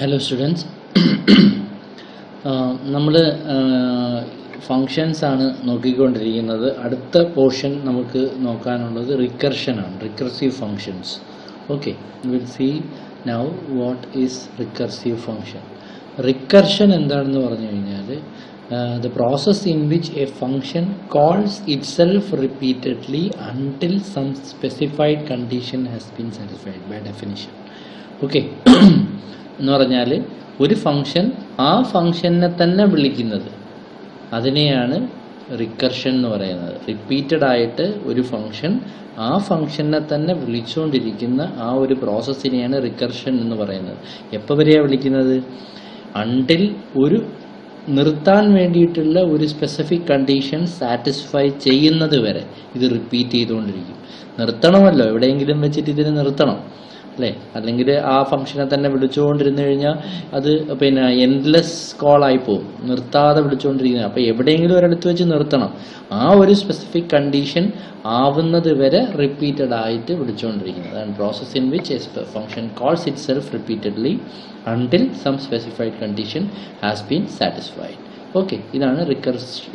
Hello students. നമ്മൾ functions ആണ് നോക്കിക്കൊണ്ടിരിക്കുന്നത്. അടുത്ത പോർഷൻ നമുക്ക് നോക്കാനുള്ളത് റിക്കർഷൻ ആണ്, recursive functions. Okay, will see now what is recursive function. Recursion എന്താണെന്ന് പറഞ്ഞു കഴിഞ്ഞാൽ the process in which a function calls itself repeatedly until some specified condition has been satisfied by definition. Okay എന്ന് പറഞ്ഞാൽ ഒരു function ആ ഫംഗ്ഷനെ തന്നെ വിളിക്കുന്നത്, അതിനെയാണ് റിക്കർഷൻ എന്ന് പറയുന്നത്. റിപ്പീറ്റഡ് ആയിട്ട് ഒരു ഫംഗ്ഷൻ ആ ഫംഗ്ഷനെ തന്നെ വിളിച്ചുകൊണ്ടിരിക്കുന്ന ആ ഒരു പ്രോസസ്സിനെയാണ് റിക്കർഷൻ എന്ന് പറയുന്നത്. എപ്പോൾ വരെയാണ് വിളിക്കുന്നത്? അണ്ടിൽ ഒരു നിർത്താൻ വേണ്ടിയിട്ടുള്ള ഒരു സ്പെസിഫിക് കണ്ടീഷൻ സാറ്റിസ്ഫൈ ചെയ്യുന്നത് വരെ ഇത് റിപ്പീറ്റ് ചെയ്തുകൊണ്ടിരിക്കും. നിർത്തണമല്ലോ, എവിടെയെങ്കിലും വെച്ചിട്ട് ഇതിനെ നിർത്തണം അല്ലേ? അല്ലെങ്കിൽ ആ ഫംഗ്ഷനെ തന്നെ വിളിച്ചുകൊണ്ടിരുന്നു കഴിഞ്ഞാൽ അത് പിന്നെ എൻഡ്ലെസ് കോളായി പോകും, നിർത്താതെ വിളിച്ചുകൊണ്ടിരിക്കുന്നത്. അപ്പോൾ എവിടെയെങ്കിലും ഒരിടത്ത് വെച്ച് നിർത്തണം. ആ ഒരു സ്പെസിഫിക് കണ്ടീഷൻ ആവുന്നത് വരെ റിപ്പീറ്റഡ് ആയിട്ട് വിളിച്ചുകൊണ്ടിരിക്കുന്നത്. അതാണ് process in which A function calls it self repeatedly until some specified condition has been satisfied. Okay, ഇതാണ്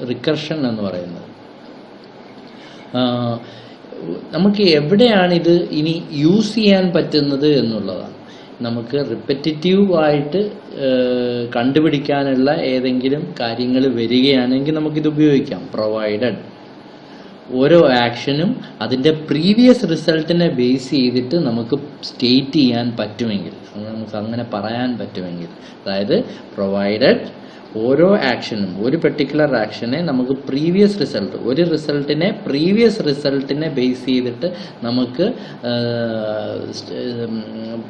റിക്കർഷൻ എന്ന് പറയുന്നത്. നമുക്ക് എവിടെയാണ് ഇത് ഇനി യൂസ് ചെയ്യാൻ പറ്റുന്നത് എന്നുള്ളതാണ്. നമുക്ക് റിപ്പറ്റേറ്റീവ് ആയിട്ട് കണ്ടുപിടിക്കാനുള്ള ഏതെങ്കിലും കാര്യങ്ങൾ വരികയാണെങ്കിൽ നമുക്കിത് ഉപയോഗിക്കാം. പ്രൊവൈഡഡ് ഓരോ ആക്ഷനും അതിൻ്റെ പ്രീവിയസ് റിസൾട്ടിനെ ബേസ് ചെയ്തിട്ട് നമുക്ക് സ്റ്റേറ്റ് ചെയ്യാൻ പറ്റുമെങ്കിൽ, നമുക്ക് അങ്ങനെ പറയാൻ പറ്റുമെങ്കിൽ, അതായത് പ്രൊവൈഡഡ് ഓരോ ആക്ഷനും, ഒരു പെർട്ടിക്കുലർ ആക്ഷനെ നമുക്ക് പ്രീവിയസ് റിസൾട്ട്, ഒരു റിസൾട്ടിനെ പ്രീവിയസ് റിസൾട്ടിനെ ബേസ് ചെയ്തിട്ട് നമുക്ക്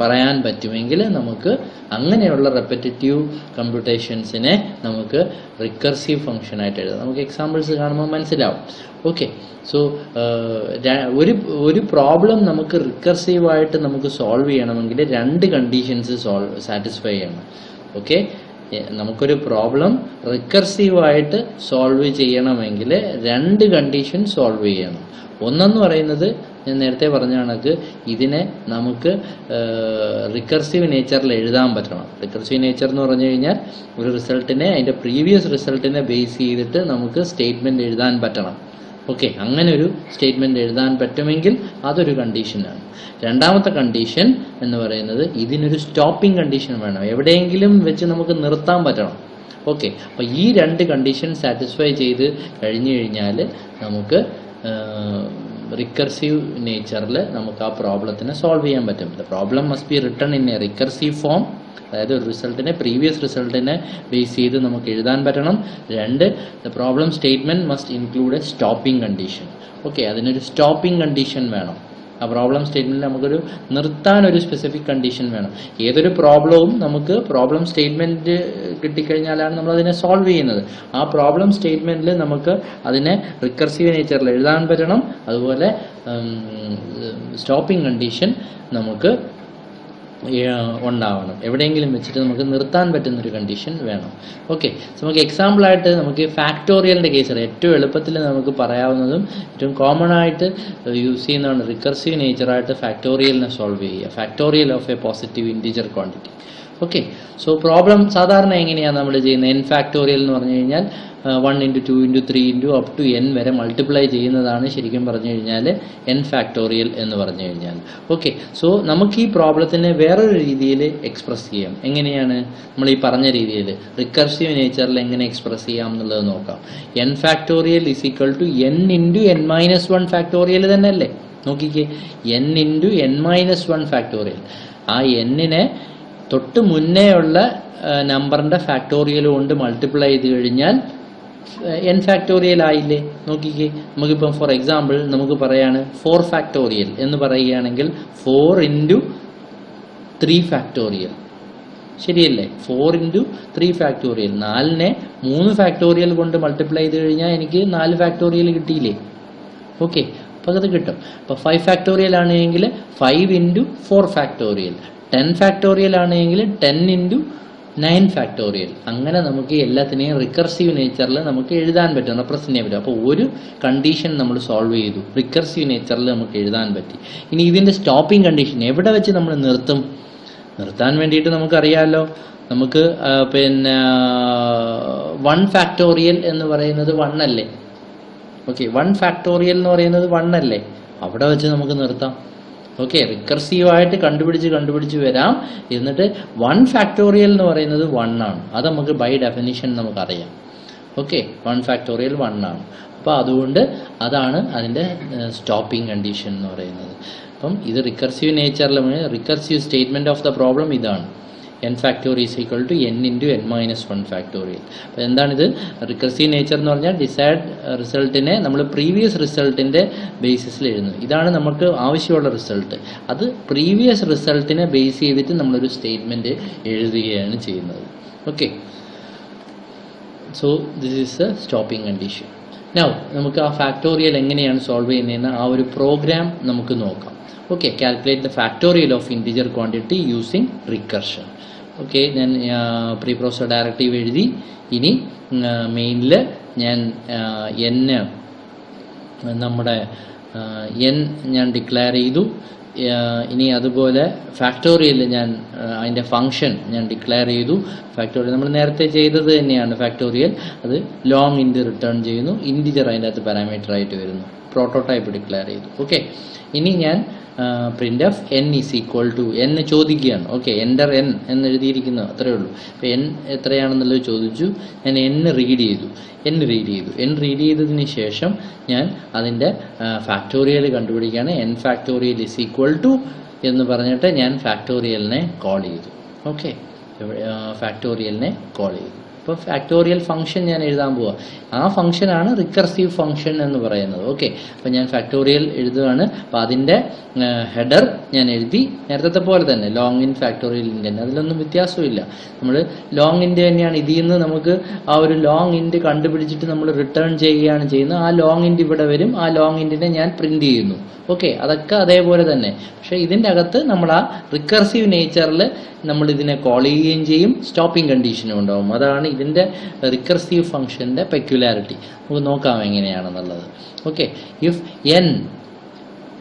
പറയാൻ പറ്റുമെങ്കിൽ നമുക്ക് അങ്ങനെയുള്ള റെപ്പറ്റേറ്റീവ് കമ്പ്യൂട്ടേഷൻസിനെ നമുക്ക് റിക്കർസീവ് ഫംഗ്ഷനായിട്ട് എഴുതാം. നമുക്ക് എക്സാമ്പിൾസ് കാണുമ്പോൾ മനസ്സിലാവും. ഓക്കെ, സോ ഒരു പ്രോബ്ലം നമുക്ക് റിക്കർസീവായിട്ട് നമുക്ക് സോൾവ് ചെയ്യണമെങ്കിൽ രണ്ട് കണ്ടീഷൻസ് സാറ്റിസ്ഫൈ ചെയ്യണം. ഓക്കെ, നമുക്കൊരു പ്രോബ്ലം റിക്കർസീവായിട്ട് സോൾവ് ചെയ്യണമെങ്കിൽ രണ്ട് കണ്ടീഷൻ സോൾവ് ചെയ്യണം. ഒന്നെന്ന് പറയുന്നത് ഞാൻ നേരത്തെ പറഞ്ഞ കണക്ക് ഇതിനെ നമുക്ക് റിക്കർസീവ് നേച്ചറിൽ എഴുതാൻ പറ്റണം. റിക്കർസീവ് നേച്ചർ എന്ന് പറഞ്ഞു കഴിഞ്ഞാൽ ഒരു റിസൾട്ടിനെ അതിൻ്റെ പ്രീവിയസ് റിസൾട്ടിനെ ബേസ് ചെയ്തിട്ട് നമുക്ക് സ്റ്റേറ്റ്മെൻറ്റ് എഴുതാൻ പറ്റണം. ഓക്കെ, അങ്ങനെ ഒരു സ്റ്റേറ്റ്മെൻറ്റ് എഴുതാൻ പറ്റുമെങ്കിൽ അതൊരു കണ്ടീഷനാണ്. രണ്ടാമത്തെ കണ്ടീഷൻ എന്ന് പറയുന്നത് ഇതിനൊരു സ്റ്റോപ്പിംഗ് കണ്ടീഷൻ വേണം, എവിടെയെങ്കിലും വെച്ച് നമുക്ക് നിർത്താൻ പറ്റണം. ഓക്കെ, അപ്പോൾ ഈ രണ്ട് കണ്ടീഷൻ സാറ്റിസ്ഫൈ ചെയ്ത് കഴിഞ്ഞു കഴിഞ്ഞാൽ നമുക്ക് റിക്കർസീവ് നേച്ചറിൽ നമുക്ക് ആ പ്രോബ്ലത്തിനെ സോൾവ് ചെയ്യാൻ പറ്റും. The problem must be written in A recursive form, അതായത് ഒരു റിസൾട്ടിനെ പ്രീവിയസ് റിസൾട്ടിനെ ബേസ് ചെയ്ത് നമുക്ക് എഴുതാൻ പറ്റണം. രണ്ട്, the problem statement must include A stopping condition. Okay, അതിനൊരു സ്റ്റോപ്പിംഗ് കണ്ടീഷൻ വേണം. ആ പ്രോബ്ലം സ്റ്റേറ്റ്മെന്റിൽ നമുക്കൊരു നിർത്താൻ ഒരു സ്പെസിഫിക് കണ്ടീഷൻ വേണം. ഏതൊരു പ്രോബ്ലവും നമുക്ക് പ്രോബ്ലം സ്റ്റേറ്റ്മെന്റ് കിട്ടിക്കഴിഞ്ഞാലാണ് നമ്മൾ അതിനെ സോൾവ് ചെയ്യുന്നത്. ആ പ്രോബ്ലം സ്റ്റേറ്റ്മെന്റിൽ നമുക്ക് അതിനെ റിക്കർസീവ് നേച്ചറിൽ എഴുതാൻ പറ്റണം. അതുപോലെ സ്റ്റോപ്പിംഗ് കണ്ടീഷൻ നമുക്ക് ഉണ്ടാവണം, എവിടെയെങ്കിലും വെച്ചിട്ട് നമുക്ക് നിർത്താൻ പറ്റുന്നൊരു കണ്ടീഷൻ വേണം. ഓക്കെ, നമുക്ക് എക്സാമ്പിളായിട്ട് നമുക്ക് ഫാക്ടോറിയലിൻ്റെ കേസ് അറിയാം. ഏറ്റവും എളുപ്പത്തിൽ നമുക്ക് പറയാവുന്നതും ഏറ്റവും കോമൺ ആയിട്ട് യൂസ് ചെയ്യുന്നതാണ് റിക്കർസീവ് നേച്ചറായിട്ട് ഫാക്ടോറിയലിനെ സോൾവ് ചെയ്യുക. Factorial of A positive integer quantity. Okay, so problem സാധാരണ എങ്ങനെയാണ് നമ്മൾ ചെയ്യുന്നത്? എൻ ഫാക്ടോറിയൽ എന്ന് പറഞ്ഞു കഴിഞ്ഞാൽ 1 × 2 × 3 × up to n വരെ മൾട്ടിപ്ലൈ ചെയ്യുന്നതാണ് ശരിക്കും പറഞ്ഞു കഴിഞ്ഞാൽ എൻ ഫാക്ടോറിയൽ എന്ന് പറഞ്ഞു കഴിഞ്ഞാൽ. ഓക്കെ, സോ നമുക്ക് ഈ പ്രോബ്ലത്തിനെ വേറൊരു രീതിയിൽ എക്സ്പ്രസ് ചെയ്യാം. എങ്ങനെയാണ്? നമ്മൾ ഈ പറഞ്ഞ രീതിയിൽ റിക്കർസീവ് നേച്ചറിൽ എങ്ങനെ എക്സ്പ്രസ് ചെയ്യാം എന്നുള്ളത് നോക്കാം. N factorial is equal to n × n-1 factorial തന്നെ അല്ലേ? നോക്കിക്കേ, n × n-1 ഫാക്ടോറിയൽ. ആ എന്നിനെ തൊട്ട് മുന്നേ ഉള്ള നമ്പറിന്റെ ഫാക്ടോറിയൽ കൊണ്ട് മൾട്ടിപ്ലൈ ചെയ്ത് കഴിഞ്ഞാൽ എൻ ഫാക്ടോറിയൽ ആയില്ലേ? നോക്കിക്കേ, നമുക്കിപ്പം ഫോർ എക്സാമ്പിൾ നമുക്ക് പറയാണ് 4 ഫാക്ടോറിയൽ എന്ന് പറയുകയാണെങ്കിൽ 4 × 3 ഫാക്ടോറിയൽ, ശരിയല്ലേ? 4 × 3 ഫാക്ടോറിയൽ, 4നെ 3 ഫാക്ടോറിയൽ കൊണ്ട് മൾട്ടിപ്ലൈ ചെയ്ത് കഴിഞ്ഞാൽ എനിക്ക് 4 ഫാക്ടോറിയൽ കിട്ടിയില്ലേ? ഓക്കെ, അപ്പോൾ അത് കിട്ടും. അപ്പോൾ 5 ഫാക്ടോറിയൽ ആണെങ്കിൽ 5 × 4 ഫാക്ടോറിയൽ, 10 ഫാക്ടോറിയൽ ആണെങ്കിൽ 10 × 9 ഫാക്ടോറിയൽ. അങ്ങനെ നമുക്ക് എല്ലാത്തിനെയും റിക്കർസീവ് നേച്ചറിൽ നമുക്ക് എഴുതാൻ പറ്റും, റെപ്രസെന്റ് ചെയ്യാൻ പറ്റും. അപ്പോൾ ഒരു കണ്ടീഷൻ നമ്മൾ സോൾവ് ചെയ്തു, റിക്കർസീവ് നേച്ചറിൽ നമുക്ക് എഴുതാൻ പറ്റി. ഇനി ഇതിന്റെ സ്റ്റോപ്പിംഗ് കണ്ടീഷൻ എവിടെ വെച്ച് നമ്മൾ നിർത്തും? നിർത്താൻ വേണ്ടിയിട്ട് നമുക്കറിയാമല്ലോ, നമുക്ക് പിന്നെ 1 ഫാക്ടോറിയൽ എന്ന് പറയുന്നത് 1 അല്ലേ? ഓക്കെ, 1 ഫാക്ടോറിയൽ എന്ന് പറയുന്നത് 1 അല്ലേ? അവിടെ വെച്ച് നമുക്ക് നിർത്താം. ഓക്കെ, റിക്കർസീവായിട്ട് കണ്ടുപിടിച്ച് വരാം. എന്നിട്ട് 1 ഫാക്ടോറിയൽ എന്ന് പറയുന്നത് 1 ആണ്. അത് നമുക്ക് ബൈ ഡെഫിനിഷൻ നമുക്കറിയാം. ഓക്കെ, 1 ഫാക്ടോറിയൽ 1 ആണ്. അപ്പോൾ അതുകൊണ്ട് അതാണ് അതിൻ്റെ സ്റ്റോപ്പിംഗ് കണ്ടീഷൻ എന്ന് പറയുന്നത്. അപ്പം ഇത് റിക്കർസീവ് നേച്ചറിൽ recursive statement of the problem ഇതാണ്. n factorial is equal to n into n minus 1 factorial. അപ്പോൾ എന്താണിത്? റിക്കർസീവ് നേച്ചർ എന്ന് പറഞ്ഞാൽ ഡിസൈഡ് റിസൾട്ടിനെ നമ്മൾ പ്രീവിയസ് റിസൾട്ടിൻ്റെ ബേസിസിൽ എഴുതുന്നു. ഇതാണ് നമുക്ക് ആവശ്യമുള്ള റിസൾട്ട്. അത് പ്രീവിയസ് റിസൾട്ടിനെ ബേസ് ചെയ്തിട്ട് നമ്മളൊരു സ്റ്റേറ്റ്മെൻറ്റ് എഴുതുകയാണ് ചെയ്യുന്നത്. Okay, so this is A stopping condition. Now നമുക്ക് ആ ഫാക്ടോറിയൽ എങ്ങനെയാണ് സോൾവ് ചെയ്യുന്നതെന്ന് ആ ഒരു പ്രോഗ്രാം നമുക്ക് നോക്കാം. Okay, calculate the factorial of integer quantity using recursion. Okay, ഞാൻ പ്രീ പ്രോസസ് ഡയറക്റ്റീവ് എഴുതി. ഇനി മെയിനിൽ ഞാൻ നമ്മുടെ ഞാൻ ഡിക്ലെയർ ചെയ്തു. ഇനി അതുപോലെ ഫാക്ടോറിയൽ ഞാൻ അതിൻ്റെ ഫംഗ്ഷൻ ഞാൻ ഡിക്ലെയർ ചെയ്തു. ഫാക്ടോറിയൽ നമ്മൾ നേരത്തെ ചെയ്തത് തന്നെയാണ്. ഫാക്ടോറിയൽ അത് ലോങ് ഇൻറ്റ് റിട്ടേൺ ചെയ്യുന്നു, ഇൻറ്റിജർ അതിൻ്റെ അകത്ത് പാരാമീറ്റർ ആയിട്ട് വരുന്നു. പ്രോട്ടോടൈപ്പ് ഡിക്ലെയർ ചെയ്തു. ഓക്കെ, ഇനി ഞാൻ print of n is equal to n ചോദിക്കുകയാണ്. ഓക്കെ, എൻ്റർ n എന്ന് എഴുതിയിരിക്കുന്നു, അത്രയേ ഉള്ളൂ. അപ്പോൾ n എത്രയാണെന്നുള്ളത് ചോദിച്ചു. ഞാൻ n റീഡ് ചെയ്തതിന് ശേഷം ഞാൻ അതിൻ്റെ ഫാക്ടോറിയൽ കണ്ടുപിടിക്കുകയാണ്. n factorial is equal to എന്ന് പറഞ്ഞിട്ട് ഞാൻ ഫാക്ടോറിയലിനെ കോൾ ചെയ്തു. ഓക്കെ, ഫാക്ടോറിയലിനെ കോൾ ചെയ്തു. അപ്പോൾ ഫാക്ടോറിയൽ ഫംഗ്ഷൻ ഞാൻ എഴുതാൻ പോവുക. ആ ഫംഗ്ഷനാണ് റിക്കർസീവ് ഫംഗ്ഷൻ എന്ന് പറയുന്നത്. ഓക്കെ, അപ്പോൾ ഞാൻ ഫാക്ടോറിയൽ എഴുതുകയാണ്. അപ്പോൾ അതിൻ്റെ ഹെഡർ ഞാൻ എഴുതി, നേരത്തെ പോലെ തന്നെ ലോങ് ഇൻ ഫാക്ടോറിയൽ ഇൻറ്റ്. അതിലൊന്നും വ്യത്യാസമില്ല. നമ്മൾ ലോങ് ഇൻറ്റ് തന്നെയാണ്. ഇതിൽ നിന്ന് നമുക്ക് ആ ഒരു ലോങ് ഇൻറ്റ് കണ്ടുപിടിച്ചിട്ട് നമ്മൾ റിട്ടേൺ ചെയ്യുകയാണ് ചെയ്യുന്നത്. ആ ലോങ് ഇൻറ്റ് ഇവിടെ വരും. ആ ലോങ് ഇൻറ്റിനെ ഞാൻ പ്രിന്റ് ചെയ്യുന്നു. ഓക്കെ, അതൊക്കെ അതേപോലെ തന്നെ. പക്ഷേ ഇതിൻ്റെ അകത്ത് നമ്മൾ ആ റിക്കർസീവ് നേച്ചറിൽ നമ്മൾ ഇതിനെ കോൾ ചെയ്യുകയും ചെയ്യും, സ്റ്റോപ്പിംഗ് കണ്ടീഷനും ഉണ്ടാവും. അതാണ് ഇതിൻ്റെ റിക്കർസീവ് ഫംഗ്ഷൻ്റെ പെക്യുലാരിറ്റി. നമുക്ക് നോക്കാം എങ്ങനെയാണെന്നുള്ളത്. ഓക്കെ, ഇഫ് n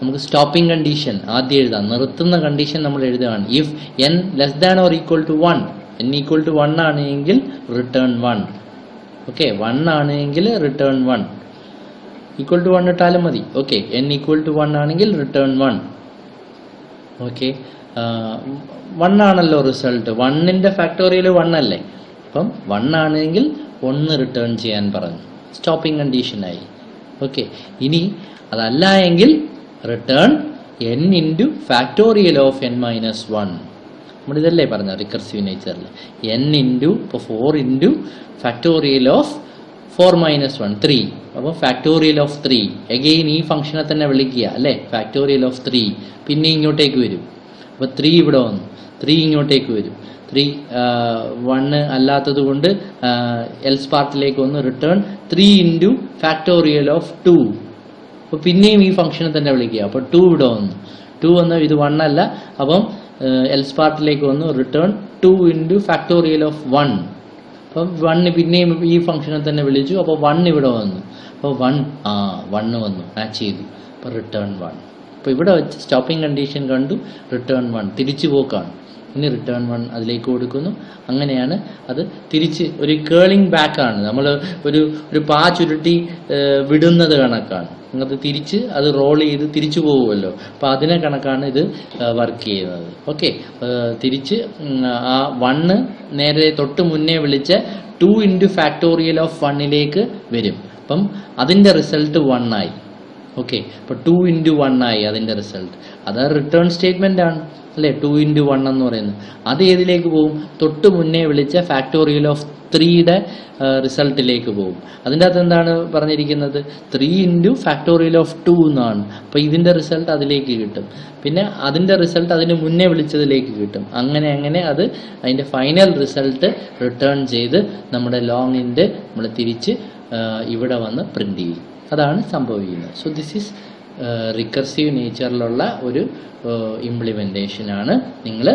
നമുക്ക് സ്റ്റോപ്പിംഗ് കണ്ടീഷൻ ആദ്യം എഴുതാം. നിർത്തുന്ന കണ്ടീഷൻ നമ്മൾ എഴുതുകയാണ്. If n less than or equal to 1, n equal to 1 ആണെങ്കിൽ റിട്ടേൺ 1. ഓക്കെ, 1 ആണെങ്കിൽ റിട്ടേൺ 1. ഈക്വൽ ടു 1 ഇട്ടാലും മതി. ഓക്കെ, n ഈക്വൽ ടു 1 ആണെങ്കിൽ റിട്ടേൺ 1. ഓക്കെ, 1 ആണല്ലോ റിസൾട്ട്. 1ന്റെ ഫാക്ടോറിയൽ 1 അല്ലേ? അപ്പം 1 ആണെങ്കിൽ 1 റിട്ടേൺ ചെയ്യാൻ പറഞ്ഞു. സ്റ്റോപ്പിംഗ് കണ്ടീഷനായി. ഓക്കെ, ഇനി അതല്ല എങ്കിൽ return n into factorial of n minus 1. നമ്മളിതല്ലേ പറഞ്ഞ റിക്കർസീവ് നേച്ചറിൽ n ഇൻറ്റു, ഇപ്പോൾ 4 ഇൻറ്റു ഫാക്ടോറിയൽ ഓഫ് 4 മൈനസ് 1 3. അപ്പോൾ ഫാക്ടോറിയൽ ഓഫ് 3 അഗെയിൻ ഈ ഫംഗ്ഷനെ തന്നെ വിളിക്കുക അല്ലേ? ഫാക്ടോറിയൽ ഓഫ് 3 പിന്നെ ഇങ്ങോട്ടേക്ക് വരും. അപ്പോൾ 3 ഇവിടെ വന്നു, 3 ഇങ്ങോട്ടേക്ക് വരും. 3 1 അല്ലാത്തത് കൊണ്ട് എൽസ് പാർട്ടിലേക്ക് വന്ന് റിട്ടേൺ 3 ഇൻറ്റു ഫാക്ടോറിയൽ ഓഫ് 2. അപ്പോൾ പിന്നെയും ഈ ഫംഗ്ഷനെ തന്നെ വിളിക്കുക. അപ്പോൾ 2 ഇവിടെ വന്നു, 2 വന്ന് ഇത് 1 അല്ല. അപ്പം എൽസ് പാർട്ടിലേക്ക് വന്നു റിട്ടേൺ 2 ഇൻറ്റു ഫാക്ടോറിയൽ ഓഫ് 1. അപ്പം 1 പിന്നെയും ഈ ഫംഗ്ഷനെ തന്നെ വിളിച്ചു. അപ്പോൾ 1 ഇവിടെ വന്നു. അപ്പോൾ 1 വന്നു, മാച്ച് ചെയ്തു. അപ്പോൾ റിട്ടേൺ 1. അപ്പോൾ ഇവിടെ വെച്ച് സ്റ്റോപ്പിംഗ് കണ്ടീഷൻ കണ്ടു, റിട്ടേൺ 1 തിരിച്ചു പോക്കാണ്. ഇനി റിട്ടേൺ 1 അതിലേക്ക് കൊടുക്കുന്നു. അങ്ങനെയാണ് അത് തിരിച്ച് ഒരു കേളിംഗ് ബാക്കാണ്. നമ്മൾ ഒരു പാ ചുരുട്ടി വിടുന്നത് കണക്കാണ്. അത് തിരിച്ച് അത് റോൾ ചെയ്ത് തിരിച്ചു പോകുമല്ലോ. അപ്പോൾ അതിനെ കണക്കാണ് ഇത് വർക്ക് ചെയ്യുന്നത്. ഓക്കെ, തിരിച്ച് ആ 1 നേരെ തൊട്ട് മുന്നേ വിളിച്ച 2 ഇൻറ്റു ഫാക്ടോറിയൽ ഓഫ് 1ലേക്ക് വരും. അപ്പം അതിൻ്റെ റിസൾട്ട് 1 ആയി. ഓക്കെ, അപ്പോൾ 2 ഇൻറ്റു 1 ആയി അതിൻ്റെ റിസൾട്ട്. അത് റിട്ടേൺ സ്റ്റേറ്റ്മെൻ്റ് ആണ് അല്ലേ? 2 ഇൻറ്റു 1 എന്ന് പറയുന്നത്. അത് ഏതിലേക്ക് പോകും? തൊട്ട് മുന്നേ വിളിച്ച ഫാക്ടോറിയൽ ഓഫ് 3യുടെ റിസൾട്ടിലേക്ക് പോകും. അതിൻ്റെ അകത്ത് എന്താണ് പറഞ്ഞിരിക്കുന്നത്? 3 ഇൻറ്റു ഫാക്ടോറിയൽ ഓഫ് 2 എന്നാണ്. അപ്പോൾ ഇതിൻ്റെ റിസൾട്ട് അതിലേക്ക് കിട്ടും. പിന്നെ അതിൻ്റെ റിസൾട്ട് അതിന് മുന്നേ വിളിച്ചതിലേക്ക് കിട്ടും. അങ്ങനെ അത് അതിൻ്റെ ഫൈനൽ റിസൾട്ട് റിട്ടേൺ ചെയ്ത് നമ്മുടെ ലോങ് ഇൻറ്റ് നമ്മൾ തിരിച്ച് ഇവിടെ വന്ന് പ്രിന്റ് ചെയ്യും. അതാണ് സംഭവിക്കുന്നത്. സോ ദിസ് ഈസ് റിക്കർസീവ് നേച്ചറിലുള്ള ഒരു ഇംപ്ലിമെൻറ്റേഷനാണ്. നിങ്ങൾ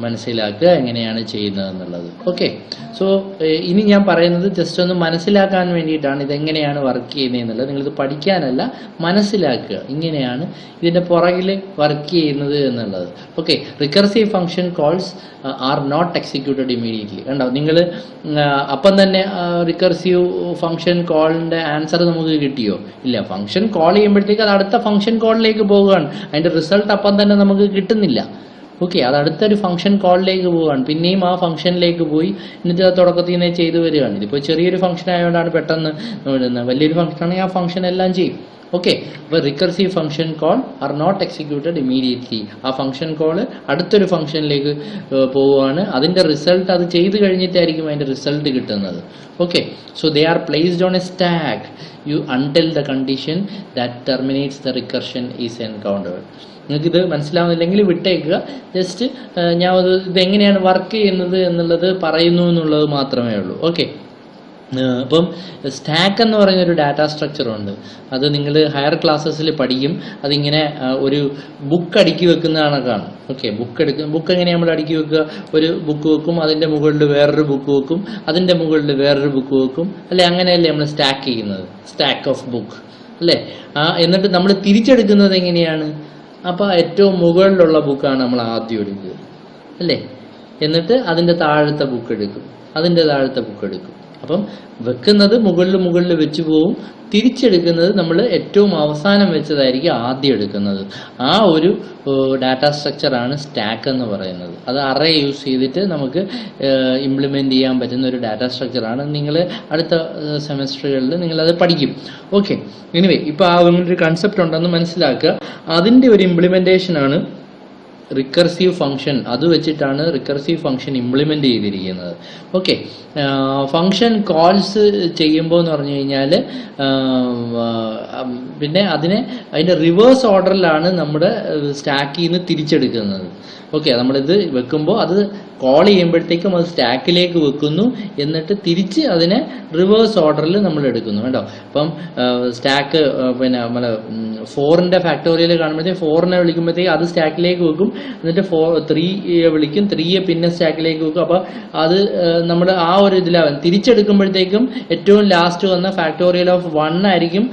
മനസ്സിലാക്കുക എങ്ങനെയാണ് ചെയ്യുന്നതെന്നുള്ളത്. ഓക്കെ, സോ ഇനി ഞാൻ പറയുന്നത് ജസ്റ്റ് ഒന്ന് മനസ്സിലാക്കാൻ വേണ്ടിയിട്ടാണ് ഇതെങ്ങനെയാണ് വർക്ക് ചെയ്യുന്നതെന്നുള്ളത്. നിങ്ങളിത് പഠിക്കാനല്ല, മനസ്സിലാക്കുക ഇങ്ങനെയാണ് ഇതിൻ്റെ പുറകിൽ വർക്ക് ചെയ്യുന്നത് എന്നുള്ളത്. Okay, recursive function calls are not executed immediately. കണ്ടോ, നിങ്ങൾ അപ്പം തന്നെ റിക്കർസീവ് ഫംഗ്ഷൻ കോളിൻ്റെ ആൻസർ നമുക്ക് കിട്ടിയോ? ഇല്ല. ഫംഗ്ഷൻ കോൾ ചെയ്യുമ്പോഴത്തേക്ക് അത് അടുത്ത ഫംഗ്ഷൻ കോളിലേക്ക് പോവുകയാണ്, അതിൻ്റെ റിസൾട്ട് അപ്പം തന്നെ നമുക്ക് കിട്ടുന്നില്ല. ഓക്കെ, അത് അടുത്തൊരു ഫംഗ്ഷൻ കോളിലേക്ക് പോവുകയാണ്, പിന്നെയും ആ ഫംഗ്ഷനിലേക്ക് പോയി എന്നിട്ട് അത് തുടക്കത്തിൽ നിന്ന് ചെയ്തു വരികയാണ്. ഇതിപ്പോൾ ചെറിയൊരു ഫംഗ്ഷൻ ആയതുകൊണ്ടാണ് പെട്ടെന്ന് വിടുന്നത്. വലിയൊരു ഫംഗ്ഷൻ ആണെങ്കിൽ ആ ഫംഗ്ഷൻ എല്ലാം ചെയ്യും. ഓക്കെ, അപ്പോൾ recursive function call are not executed immediately. ആ ഫംഗ്ഷൻ കോൾ അടുത്തൊരു ഫംഗ്ഷനിലേക്ക് പോവുകയാണ്, അതിൻ്റെ റിസൾട്ട് അത് ചെയ്ത് കഴിഞ്ഞിട്ടായിരിക്കും അതിൻ്റെ റിസൾട്ട് കിട്ടുന്നത്. Okay, so they are placed on A stack until the condition that terminates the recursion is encountered. നിങ്ങൾക്കിത് മനസ്സിലാവുന്നില്ലെങ്കിൽ വിട്ടേക്കുക. ജസ്റ്റ് ഞാൻ ഇതെങ്ങനെയാണ് വർക്ക് ചെയ്യുന്നത് എന്നുള്ളത് പറയുന്നു എന്നുള്ളത് മാത്രമേ ഉള്ളൂ. ഓക്കെ, അപ്പം സ്റ്റാക്ക് എന്ന് പറയുന്നൊരു ഡാറ്റ സ്ട്രക്ചറുണ്ട്. അത് നിങ്ങൾ ഹയർ ക്ലാസ്സസിൽ പഠിക്കും. അതിങ്ങനെ ഒരു ബുക്ക് അടുക്കി വെക്കുന്ന കണക്കാണ്. ഓക്കെ, ബുക്ക് എങ്ങനെയാണ് നമ്മൾ അടുക്കി വെക്കുക? ഒരു ബുക്ക് വെക്കും, അതിൻ്റെ മുകളിൽ വേറൊരു ബുക്ക് വെക്കും, അതിൻ്റെ മുകളിൽ വേറൊരു ബുക്ക് വെക്കും, അല്ലേ? അങ്ങനെയല്ലേ നമ്മൾ സ്റ്റാക്ക് ചെയ്യുന്നത്, സ്റ്റാക്ക് ഓഫ് ബുക്ക്, അല്ലേ? എന്നിട്ട് നമ്മൾ തിരിച്ചെടുക്കുന്നത് എങ്ങനെയാണ്? അപ്പോൾ ഏറ്റവും മുകളിലുള്ള ബുക്കാണ് നമ്മൾ ആദ്യം എടുക്കുക, അല്ലേ? എന്നിട്ട് അതിൻ്റെ താഴത്തെ ബുക്ക് എടുക്കും, അതിൻ്റെ താഴത്തെ ബുക്ക് എടുക്കും. അപ്പം വെക്കുന്നത് മുകളിൽ വെച്ച് പോവും, തിരിച്ചെടുക്കുന്നത് നമ്മൾ ഏറ്റവും അവസാനം വെച്ചതായിരിക്കും ആദ്യം എടുക്കുന്നത്. ആ ഒരു ഡാറ്റ സ്ട്രക്ചറാണ് സ്റ്റാക്ക് എന്ന് പറയുന്നത്. അത് അറേ യൂസ് ചെയ്തിട്ട് നമുക്ക് ഇംപ്ലിമെൻറ്റ് ചെയ്യാൻ പറ്റുന്ന ഒരു ഡാറ്റ സ്ട്രക്ചറാണ്. നിങ്ങൾ അടുത്ത സെമസ്റ്ററുകളിൽ നിങ്ങളത് പഠിക്കും. ഓക്കെ, എനിവേ ഇപ്പോൾ ആ ഒരു കൺസെപ്റ്റ് ഉണ്ടെന്ന് മനസ്സിലാക്കുക. അതിൻ്റെ ഒരു ഇംപ്ലിമെൻറ്റേഷനാണ് റിക്കർസീവ് ഫംഗ്ഷൻ. അത് വെച്ചിട്ടാണ് റിക്കർസീവ് ഫംഗ്ഷൻ ഇംപ്ലിമെൻ്റ് ചെയ്തിരിക്കുന്നത്. ഓക്കെ, ഫംഗ്ഷൻ കോൾസ് ചെയ്യുമ്പോൾ എന്ന് പറഞ്ഞു കഴിഞ്ഞാൽ പിന്നെ അതിൻ്റെ റിവേഴ്സ് ഓർഡറിലാണ് നമ്മുടെ സ്റ്റാക്കിൽ നിന്ന് തിരിച്ചെടുക്കുന്നത്. ഓക്കെ, നമ്മളിത് വെക്കുമ്പോൾ അത് കോൾ ചെയ്യുമ്പോഴത്തേക്കും അത് സ്റ്റാക്കിലേക്ക് വെക്കുന്നു, എന്നിട്ട് തിരിച്ച് അതിനെ റിവേഴ്സ് ഓർഡറിൽ നമ്മൾ എടുക്കുന്നു. കേട്ടോ, അപ്പം സ്റ്റാക്ക് പിന്നെ നമ്മൾ 4ന്റെ ഫാക്ടോറിയൽ കാണുമ്പോഴത്തേക്ക് 4നെ വിളിക്കുമ്പോഴത്തേക്ക് അത് സ്റ്റാക്കിലേക്ക് വെക്കും, എന്നിട്ട് 3 വിളിക്കും, 3 പിന്നെ സ്റ്റാക്കിലേക്ക് വെക്കും. അപ്പോൾ അത് നമ്മൾ ആ ഒരു ഇതിലാവും. തിരിച്ചെടുക്കുമ്പോഴത്തേക്കും ഏറ്റവും ലാസ്റ്റ് വന്ന ഫാക്ടോറിയൽ ഓഫ് 1 ആയിരിക്കും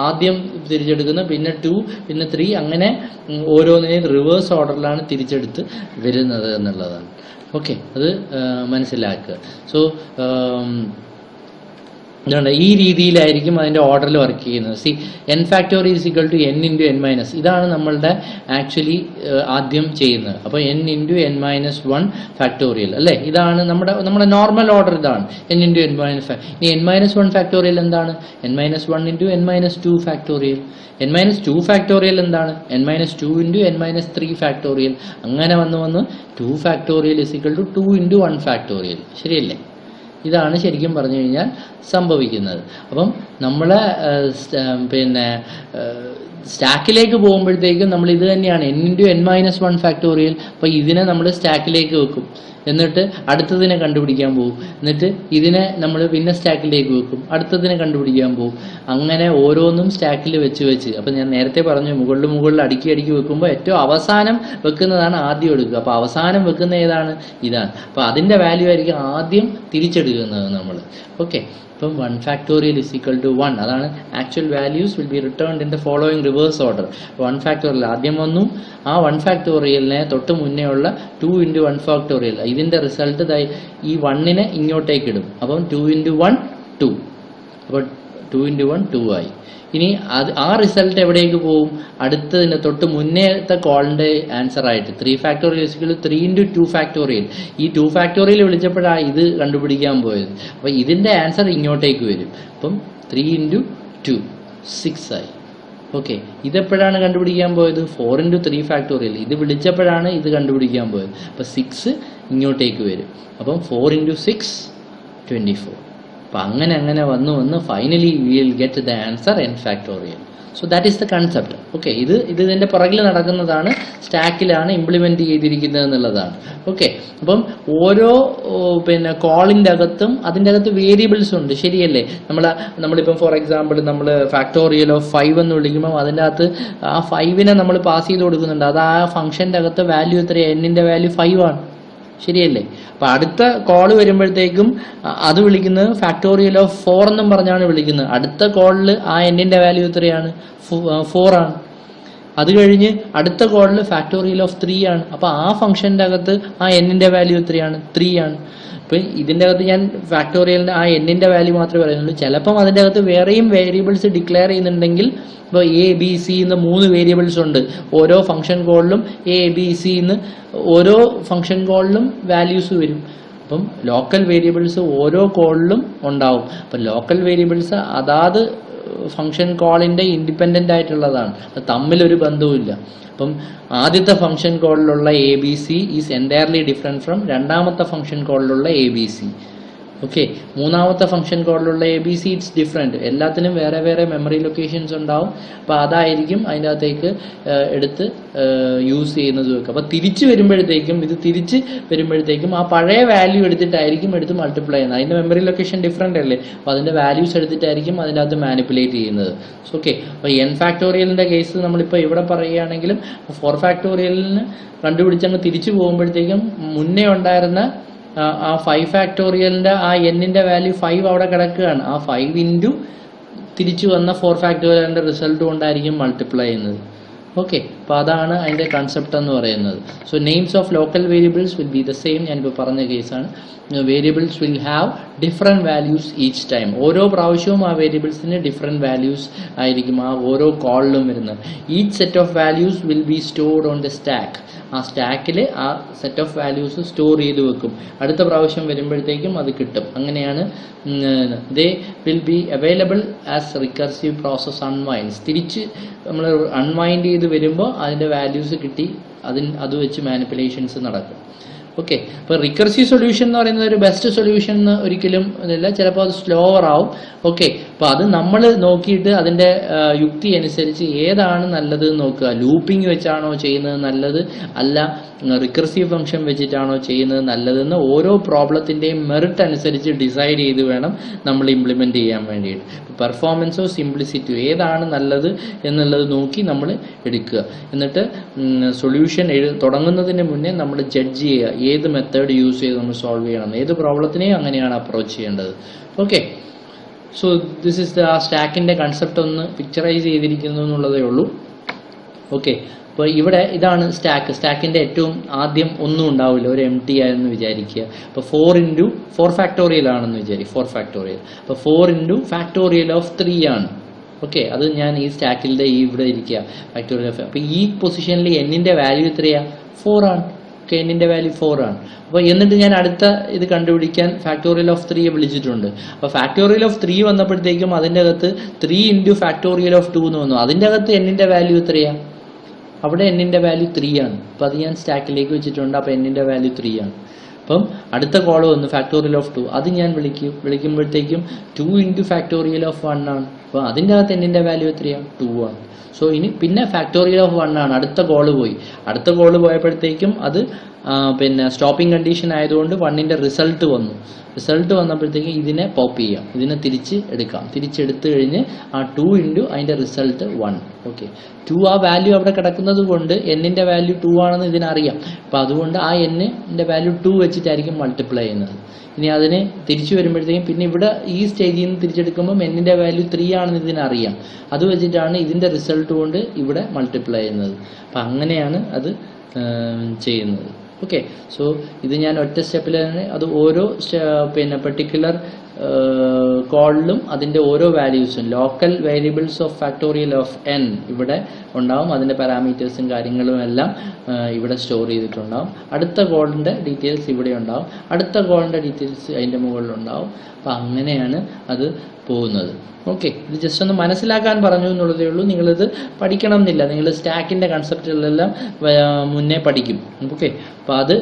ആദ്യം തിരിച്ചെടുക്കുന്നത്, പിന്നെ 2, പിന്നെ 3, അങ്ങനെ ഓരോന്നിനെയും റിവേഴ്സ് ഓർഡറിലാണ് തിരിച്ചെടുത്ത് വരുന്നത് എന്നുള്ളതാണ്. ഓക്കെ, അത് മനസ്സിലാക്കുക. സോ ഇതുകൊണ്ട് ഈ രീതിയിലായിരിക്കും അതിൻ്റെ ഓർഡറിൽ വർക്ക് ചെയ്യുന്നത്. See, n factorial is equal to n into n minus. ഇതാണ് നമ്മളുടെ ആക്ച്വലി ആദ്യം ചെയ്യുന്നത്. അപ്പോൾ n into n minus 1 factorial, അല്ലേ? ഇതാണ് നമ്മുടെ നോർമൽ ഓർഡർ. ഇതാണ് n ഇൻറ്റു n മൈനസ്. ഇനി n മൈനസ് 1 ഫാക്ടോറിയൽ എന്താണ്? n minus 1 into n minus 2 factorial. n minus 2 factorial എന്താണ്? n minus 2 into n minus 3 factorial. അങ്ങനെ വന്ന് 2 factorial is equal to 2 into 1 factorial. ശരിയല്ലേ? ഇതാണ് ശരിക്കും പറഞ്ഞു കഴിഞ്ഞാൽ സംഭവിക്കുന്നത്. അപ്പം നമ്മളെ പിന്നെ സ്റ്റാക്കിലേക്ക് പോകുമ്പോഴത്തേക്കും നമ്മൾ ഇത് തന്നെയാണ് n into n minus 1 factorial. അപ്പോൾ ഇതിനെ നമ്മൾ സ്റ്റാക്കിലേക്ക് വെക്കും, എന്നിട്ട് അടുത്തതിനെ കണ്ടുപിടിക്കാൻ പോകും, എന്നിട്ട് ഇതിനെ നമ്മൾ പിന്നെ സ്റ്റാക്കിലേക്ക് വെക്കും, അടുത്തതിനെ കണ്ടുപിടിക്കാൻ പോകും. അങ്ങനെ ഓരോന്നും സ്റ്റാക്കിൽ വെച്ച് അപ്പം ഞാൻ നേരത്തെ പറഞ്ഞു, മുകളിൽ അടുക്കി വെക്കുമ്പോൾ ഏറ്റവും അവസാനം വെക്കുന്നതാണ് ആദ്യം എടുക്കുക. അപ്പോൾ അവസാനം വെക്കുന്ന ഏതാണ്? ഇതാണ്. അപ്പോൾ അതിൻ്റെ വാല്യൂ ആയിരിക്കും ആദ്യം തിരിച്ചെടുക്കുന്നത് നമ്മൾ. ഓക്കെ, അപ്പം 1 ഫാക്ടോറിയൽ ഇസ് ഈക്വൽ ടു 1. അതാണ് actual values will be returned in the following reverse order. 1 factorial ആദ്യം വന്നു, ആ 1 ഫാക്ടോറിയലിനെ തൊട്ട് മുന്നേ ഉള്ള 2 ഇൻറ്റു 1 ഫാക്ടോറിയൽ, ഇതിൻ്റെ റിസൾട്ട് ഈ 1നെ ഇങ്ങോട്ടേക്ക് ഇടും. അപ്പം 2 ഇൻറ്റു 1 2. അപ്പോൾ 2 ഇൻറ്റു 1 2 ആയി. ഇനി ആ റിസൾട്ട് എവിടേക്ക് പോകും? അടുത്തതിന് തൊട്ട് മുന്നേത്തെ കോളിൻ്റെ ആൻസർ ആയിട്ട് 3 factorial is equal to 3 into 2 factorial. ഈ 2 ഫാക്ടോറിയൽ വിളിച്ചപ്പോഴാണ് ഇത് കണ്ടുപിടിക്കാൻ പോയത്. അപ്പോൾ ഇതിൻ്റെ ആൻസർ ഇങ്ങോട്ടേക്ക് വരും. അപ്പം 3 ഇൻറ്റു 2 6 ആയി. ഓക്കെ, ഇതെപ്പോഴാണ് കണ്ടുപിടിക്കാൻ പോയത്? 4 ഇൻറ്റു 3 ഫാക്ടോറിയൽ. ഇത് വിളിച്ചപ്പോഴാണ് ഇത് കണ്ടുപിടിക്കാൻ പോയത്. അപ്പോൾ 6 ഇങ്ങോട്ടേക്ക് വരും. അപ്പം 4 ഇൻറ്റു 6 24. അപ്പം അങ്ങനെ വന്ന് finally we will get the answer n factorial. So that is the concept. Okay, ഇത് ഇതിൻ്റെ പുറകിൽ നടക്കുന്നതാണ്, സ്റ്റാക്കിലാണ് ഇംപ്ലിമെൻറ്റ് ചെയ്തിരിക്കുന്നത് എന്നുള്ളതാണ്. ഓക്കെ, അപ്പം ഓരോ പിന്നെ കോളിൻ്റെ അകത്തും അതിൻ്റെ അകത്ത് വേരിയബിൾസ് ഉണ്ട്, ശരിയല്ലേ? നമ്മളിപ്പം ഫോർ എക്സാമ്പിൾ നമ്മൾ ഫാക്ടോറിയൽ ഓഫ് 5 എന്ന് വിളിക്കുമ്പോൾ അതിൻ്റെ അകത്ത് ആ 5നെ നമ്മൾ പാസ് ചെയ്ത് കൊടുക്കുന്നുണ്ട്. അത് ആ ഫംഗ്ഷൻ്റെ അകത്ത് വാല്യൂ എത്രയാണ്? n-ൻ്റെ വാല്യൂ 5 ആണ്, ശരിയല്ലേ? അപ്പം അടുത്ത കോൾ വരുമ്പോഴത്തേക്കും അത് വിളിക്കുന്നത് ഫാക്ടോറിയൽ ഓഫ് 4 എന്നും പറഞ്ഞാണ് വിളിക്കുന്നത്. അടുത്ത കോളിൽ ആ എന്നിന്റെ വാല്യൂ എത്രയാണ്? 4 ആണ്. അത് കഴിഞ്ഞ് അടുത്ത കോളിൽ ഫാക്ടോറിയൽ ഓഫ് 3 ആണ്. അപ്പോൾ ആ ഫംഗ്ഷന്റെ അകത്ത് ആ എന്നിന്റെ വാല്യൂ എത്രയാണ്? 3 ആണ്. അപ്പം ഇതിൻ്റെ അകത്ത് ഞാൻ ഫാക്ടോറിയലിന്റെ ആ എന്നിന്റെ വാല്യൂ മാത്രമേ പറയുന്നുള്ളൂ. ചിലപ്പം അതിൻ്റെ അകത്ത് വേറെയും വേരിയബിൾസ് ഡിക്ലെയർ ചെയ്യുന്നുണ്ടെങ്കിൽ, ഇപ്പോൾ എ ബി സി എന്ന് 3 വേരിയബിൾസ് ഉണ്ട്. ഓരോ ഫംഗ്ഷൻ കോളിലും എ ബി സി എന്ന് ഓരോ ഫംഗ്ഷൻ കോളിലും വാല്യൂസ് വരും. അപ്പം ലോക്കൽ വേരിയബിൾസ് ഓരോ കോളിലും ഉണ്ടാവും. അപ്പം ലോക്കൽ വേരിയബിൾസ് അതാത് ഫംഗ്ഷൻ കോളിന്റെ ഇൻഡിപെൻഡന്റ് ആയിട്ടുള്ളതാണ്, തമ്മിലൊരു ബന്ധവുമില്ല. അപ്പം ആദ്യത്തെ ഫംഗ്ഷൻ കോളിലുള്ള A B C is entirely different from രണ്ടാമത്തെ ഫംഗ്ഷൻ കോളിലുള്ള എ ബി സി. ഓക്കെ, മൂന്നാമത്തെ ഫംഗ്ഷൻ കോളിലുള്ള A B C it's different. എല്ലാത്തിനും വേറെ വേറെ മെമ്മറി ലൊക്കേഷൻസ് ഉണ്ടാവും. അപ്പോൾ അതായിരിക്കും അതിൻ്റെ അകത്തേക്ക് എടുത്ത് യൂസ് ചെയ്യുന്നത് വെക്കുക. അപ്പോൾ തിരിച്ച് വരുമ്പോഴത്തേക്കും ആ പഴയ വാല്യൂ എടുത്തിട്ടായിരിക്കും എടുത്ത് മൾട്ടിപ്ലൈ ചെയ്യുന്നത്. അതിൻ്റെ മെമ്മറി ലൊക്കേഷൻ ഡിഫറെൻ്റ് അല്ലേ? അപ്പോൾ അതിൻ്റെ വാല്യൂസ് എടുത്തിട്ടായിരിക്കും അതിൻ്റെ അകത്ത് മാനിപ്പുലേറ്റ് ചെയ്യുന്നത്. ഓക്കെ, അപ്പോൾ എൻ ഫാക്ടോറിയലിൻ്റെ കേസ് നമ്മളിപ്പോൾ ഇവിടെ പറയുകയാണെങ്കിലും 4 ഫാക്ടോറിയലിന് കണ്ടുപിടിച്ചങ്ങ് തിരിച്ചു പോകുമ്പോഴത്തേക്കും മുന്നേ ഉണ്ടായിരുന്ന ആ 5 ഫാക്ടോറിയലിന്റെ ആ എന്നിന്റെ വാല്യൂ 5 അവിടെ കിടക്കുകയാണ്. ആ 5 ഇൻറ്റു തിരിച്ചു വന്ന 4 ഫാക്ടോറിയലിന്റെ റിസൾട്ട് കൊണ്ടായിരിക്കും മൾട്ടിപ്ലൈ ചെയ്യുന്നത്. ഓക്കെ, അപ്പോൾ അതാണ് അതിന്റെ കൺസെപ്റ്റ് എന്ന് പറയുന്നത്. So names of local variables will be the same. ഞാനിപ്പോൾ പറഞ്ഞ കേസാണ്. Variables will have different values each time. ഓരോ പ്രാവശ്യവും ആ വേരിയബിൾസിന് ഡിഫറെൻറ്റ് വാല്യൂസ് ആയിരിക്കും ആ ഓരോ കോളിലും വരുന്നത്. Each set of values will be stored on the stack. ആ സ്റ്റാക്കിൽ ആ സെറ്റ് ഓഫ് വാല്യൂസ് സ്റ്റോർ ചെയ്ത് വെക്കും. അടുത്ത പ്രാവശ്യം വരുമ്പോഴത്തേക്കും അത് കിട്ടും. അങ്ങനെയാണ് they will be available as recursive process unwinds. തിരിച്ച് നമ്മൾ അൺവൈൻഡ് ചെയ്ത് വരുമ്പോൾ അതിൻ്റെ വാല്യൂസ് കിട്ടി അത് വെച്ച് മാനിപ്പുലേഷൻസ് നടക്കും. ഓക്കെ, അപ്പോൾ റിക്കർസീവ് സൊല്യൂഷൻ എന്ന് പറയുന്നത് ഒരു ബെസ്റ്റ് സൊല്യൂഷൻ എന്ന് ഒരിക്കലും ഇല്ല. ചിലപ്പോൾ അത് സ്ലോവർ ആവും. ഓക്കെ, അപ്പോൾ അത് നമ്മൾ നോക്കിയിട്ട് അതിൻ്റെ യുക്തി അനുസരിച്ച് ഏതാണ് നല്ലത് നോക്കുക. ലൂപ്പിംഗ് വെച്ചാണോ ചെയ്യുന്നത് നല്ലത്, അല്ല റിക്കർസീവ് ഫംഗ്ഷൻ വെച്ചിട്ടാണോ ചെയ്യുന്നത് നല്ലതെന്ന് ഓരോ പ്രോബ്ലത്തിൻ്റെയും മെറിറ്റ് അനുസരിച്ച് ഡിസൈഡ് ചെയ്ത് വേണം നമ്മൾ ഇംപ്ലിമെൻറ്റ് ചെയ്യാൻ വേണ്ടിയിട്ട്. പെർഫോമൻസോ സിംപ്ലിസിറ്റിയോ ഏതാണ് നല്ലത് എന്നുള്ളത് നോക്കി നമ്മൾ എടുക്കുക. എന്നിട്ട് സൊല്യൂഷൻ തുടങ്ങുന്നതിന് മുന്നേ നമ്മൾ ജഡ്ജ് ചെയ്യുക ഏത് മെത്തേഡ് യൂസ് ചെയ്ത് നമ്മൾ സോൾവ് ചെയ്യണം. ഏത് പ്രോബ്ലത്തിനെയും അങ്ങനെയാണ് അപ്രോച്ച് ചെയ്യേണ്ടത്. Okay, so this is the സ്റ്റാക്കിൻ്റെ കൺസെപ്റ്റ് ഒന്ന് പിക്ചറൈസ് ചെയ്തിരിക്കുന്നു എന്നുള്ളതേ ഉള്ളൂ. ഓക്കെ, അപ്പോൾ ഇവിടെ ഇതാണ് സ്റ്റാക്കിൻ്റെ ഏറ്റവും ആദ്യം ഒന്നും ഉണ്ടാവില്ല, ഒരു എം ടി ആയെന്ന് വിചാരിക്കുക. അപ്പോൾ 4 ഫാക്ടോറിയൽ ആണെന്ന് വിചാരിക്കുക. 4 ഫാക്ടോറിയൽ, അപ്പോൾ 4 ഫാക്ടോറിയൽ ഓഫ് 3 ആണ്. ഓക്കെ, അത് ഞാൻ ഈ സ്റ്റാക്കിൻ്റെ ഇവിടെ ഇരിക്കുക ഫാക്ടോറിയൽ ഓഫ്. അപ്പോൾ ഈ പൊസിഷനിൽ എന്നിൻ്റെ വാല്യൂ എത്രയാണ്? 4 ആണ്. ഓക്കെ, എന്നിൻ്റെ വാല്യൂ 4 ആണ്. അപ്പോൾ എന്നിട്ട് ഞാൻ അടുത്ത ഇത് കണ്ടുപിടിക്കാൻ ഫാക്ടോറിയൽ ഓഫ് 3 വിളിച്ചിട്ടുണ്ട്. അപ്പോൾ ഫാക്ടോറിയൽ ഓഫ് 3 വന്നപ്പോഴത്തേക്കും അതിൻ്റെ അകത്ത് 3 ഇൻറ്റു ഫാക്ടോറിയൽ ഓഫ് 2 എന്ന് വന്നു. അതിൻ്റെ അകത്ത് എന്നിൻ്റെ വാല്യൂ എത്രയാണ്? അവിടെ എന്നിൻ്റെ വാല്യൂ 3 ആണ്. അപ്പോൾ അത് ഞാൻ സ്റ്റാക്കിലേക്ക് വെച്ചിട്ടുണ്ട്. അപ്പോൾ എന്നിൻ്റെ വാല്യൂ 3 ആണ്. അപ്പം അടുത്ത കോൾ വന്നു ഫാക്ടോറിയൽ ഓഫ് 2. അത് ഞാൻ വിളിക്കുമ്പോഴത്തേക്കും 2 ഇൻറ്റു ഫാക്ടോറിയൽ ഓഫ് 1 ആണ്. അപ്പോൾ അതിൻ്റെ അകത്ത് എന്നിൻ്റെ വാല്യൂ എത്രയാണ്? 2 ആണ്. സോ ഇനി പിന്നെ ഫാക്ടോറിയൽ ഓഫ് 1 ആണ്. അടുത്ത കോള് പോയപ്പോഴത്തേക്കും അത് പിന്നെ സ്റ്റോപ്പിംഗ് കണ്ടീഷൻ ആയതുകൊണ്ട് 1ന്റെ റിസൾട്ട് വന്നു. റിസൾട്ട് വന്നപ്പോഴത്തേക്കും ഇതിനെ പോപ്പ് ചെയ്യാം, ഇതിനെ തിരിച്ചെടുത്ത് കഴിഞ്ഞ് ആ 2 ഇൻറ്റു അതിൻ്റെ റിസൾട്ട് 1. ഓക്കെ, 2 ആ വാല്യൂ അവിടെ കിടക്കുന്നത് കൊണ്ട് എന്നിൻ്റെ വാല്യൂ 2 ആണെന്ന് ഇതിനറിയാം. അപ്പം അതുകൊണ്ട് ആ എന്നിൻ്റെ വാല്യൂ 2 വെച്ചിട്ടായിരിക്കും മൾട്ടിപ്ലൈ ചെയ്യുന്നത്. ഇനി അതിന് തിരിച്ചു വരുമ്പോഴത്തേക്കും പിന്നെ ഇവിടെ ഈ സ്റ്റേജിൽ നിന്ന് തിരിച്ചെടുക്കുമ്പോൾ എന്നിൻ്റെ വാല്യൂ 3 ആണെന്ന് ഇതിനറിയാം. അത് വെച്ചിട്ടാണ് ഇതിൻ്റെ റിസൾട്ട് കൊണ്ട് ഇവിടെ മൾട്ടിപ്ലൈ ചെയ്യുന്നത്. അപ്പം അങ്ങനെയാണ് അത് ചെയ്യുന്നത്. ഓക്കെ, സോ ഇത് ഞാൻ ഒറ്റ സ്റ്റെപ്പിൽ തന്നെ അത് ഓരോ പിന്നെ പെർട്ടിക്കുലർ കോളിലും അതിൻ്റെ ഓരോ വാല്യൂസും local variables of factorial of n ഇവിടെ ഉണ്ടാവും. അതിൻ്റെ പാരാമീറ്റേഴ്സും കാര്യങ്ങളും എല്ലാം ഇവിടെ സ്റ്റോർ ചെയ്തിട്ടുണ്ടാവും. അടുത്ത കോളിൻ്റെ ഡീറ്റെയിൽസ് ഇവിടെ ഉണ്ടാവും. അടുത്ത കോളിൻ്റെ ഡീറ്റെയിൽസ് അതിൻ്റെ മുകളിലുണ്ടാവും. അപ്പം അങ്ങനെയാണ് അത് പോകുന്നത്. ഓക്കെ, ഇത് ജസ്റ്റ് ഒന്ന് മനസ്സിലാക്കാൻ പറഞ്ഞു എന്നുള്ളതേ ഉള്ളൂ. നിങ്ങളിത് പഠിക്കണം എന്നില്ല. നിങ്ങൾ സ്റ്റാക്കിൻ്റെ കൺസെപ്റ്റുകളെല്ലാം മുന്നേ പഠിക്കും. ഓക്കെ, അപ്പോൾ അത്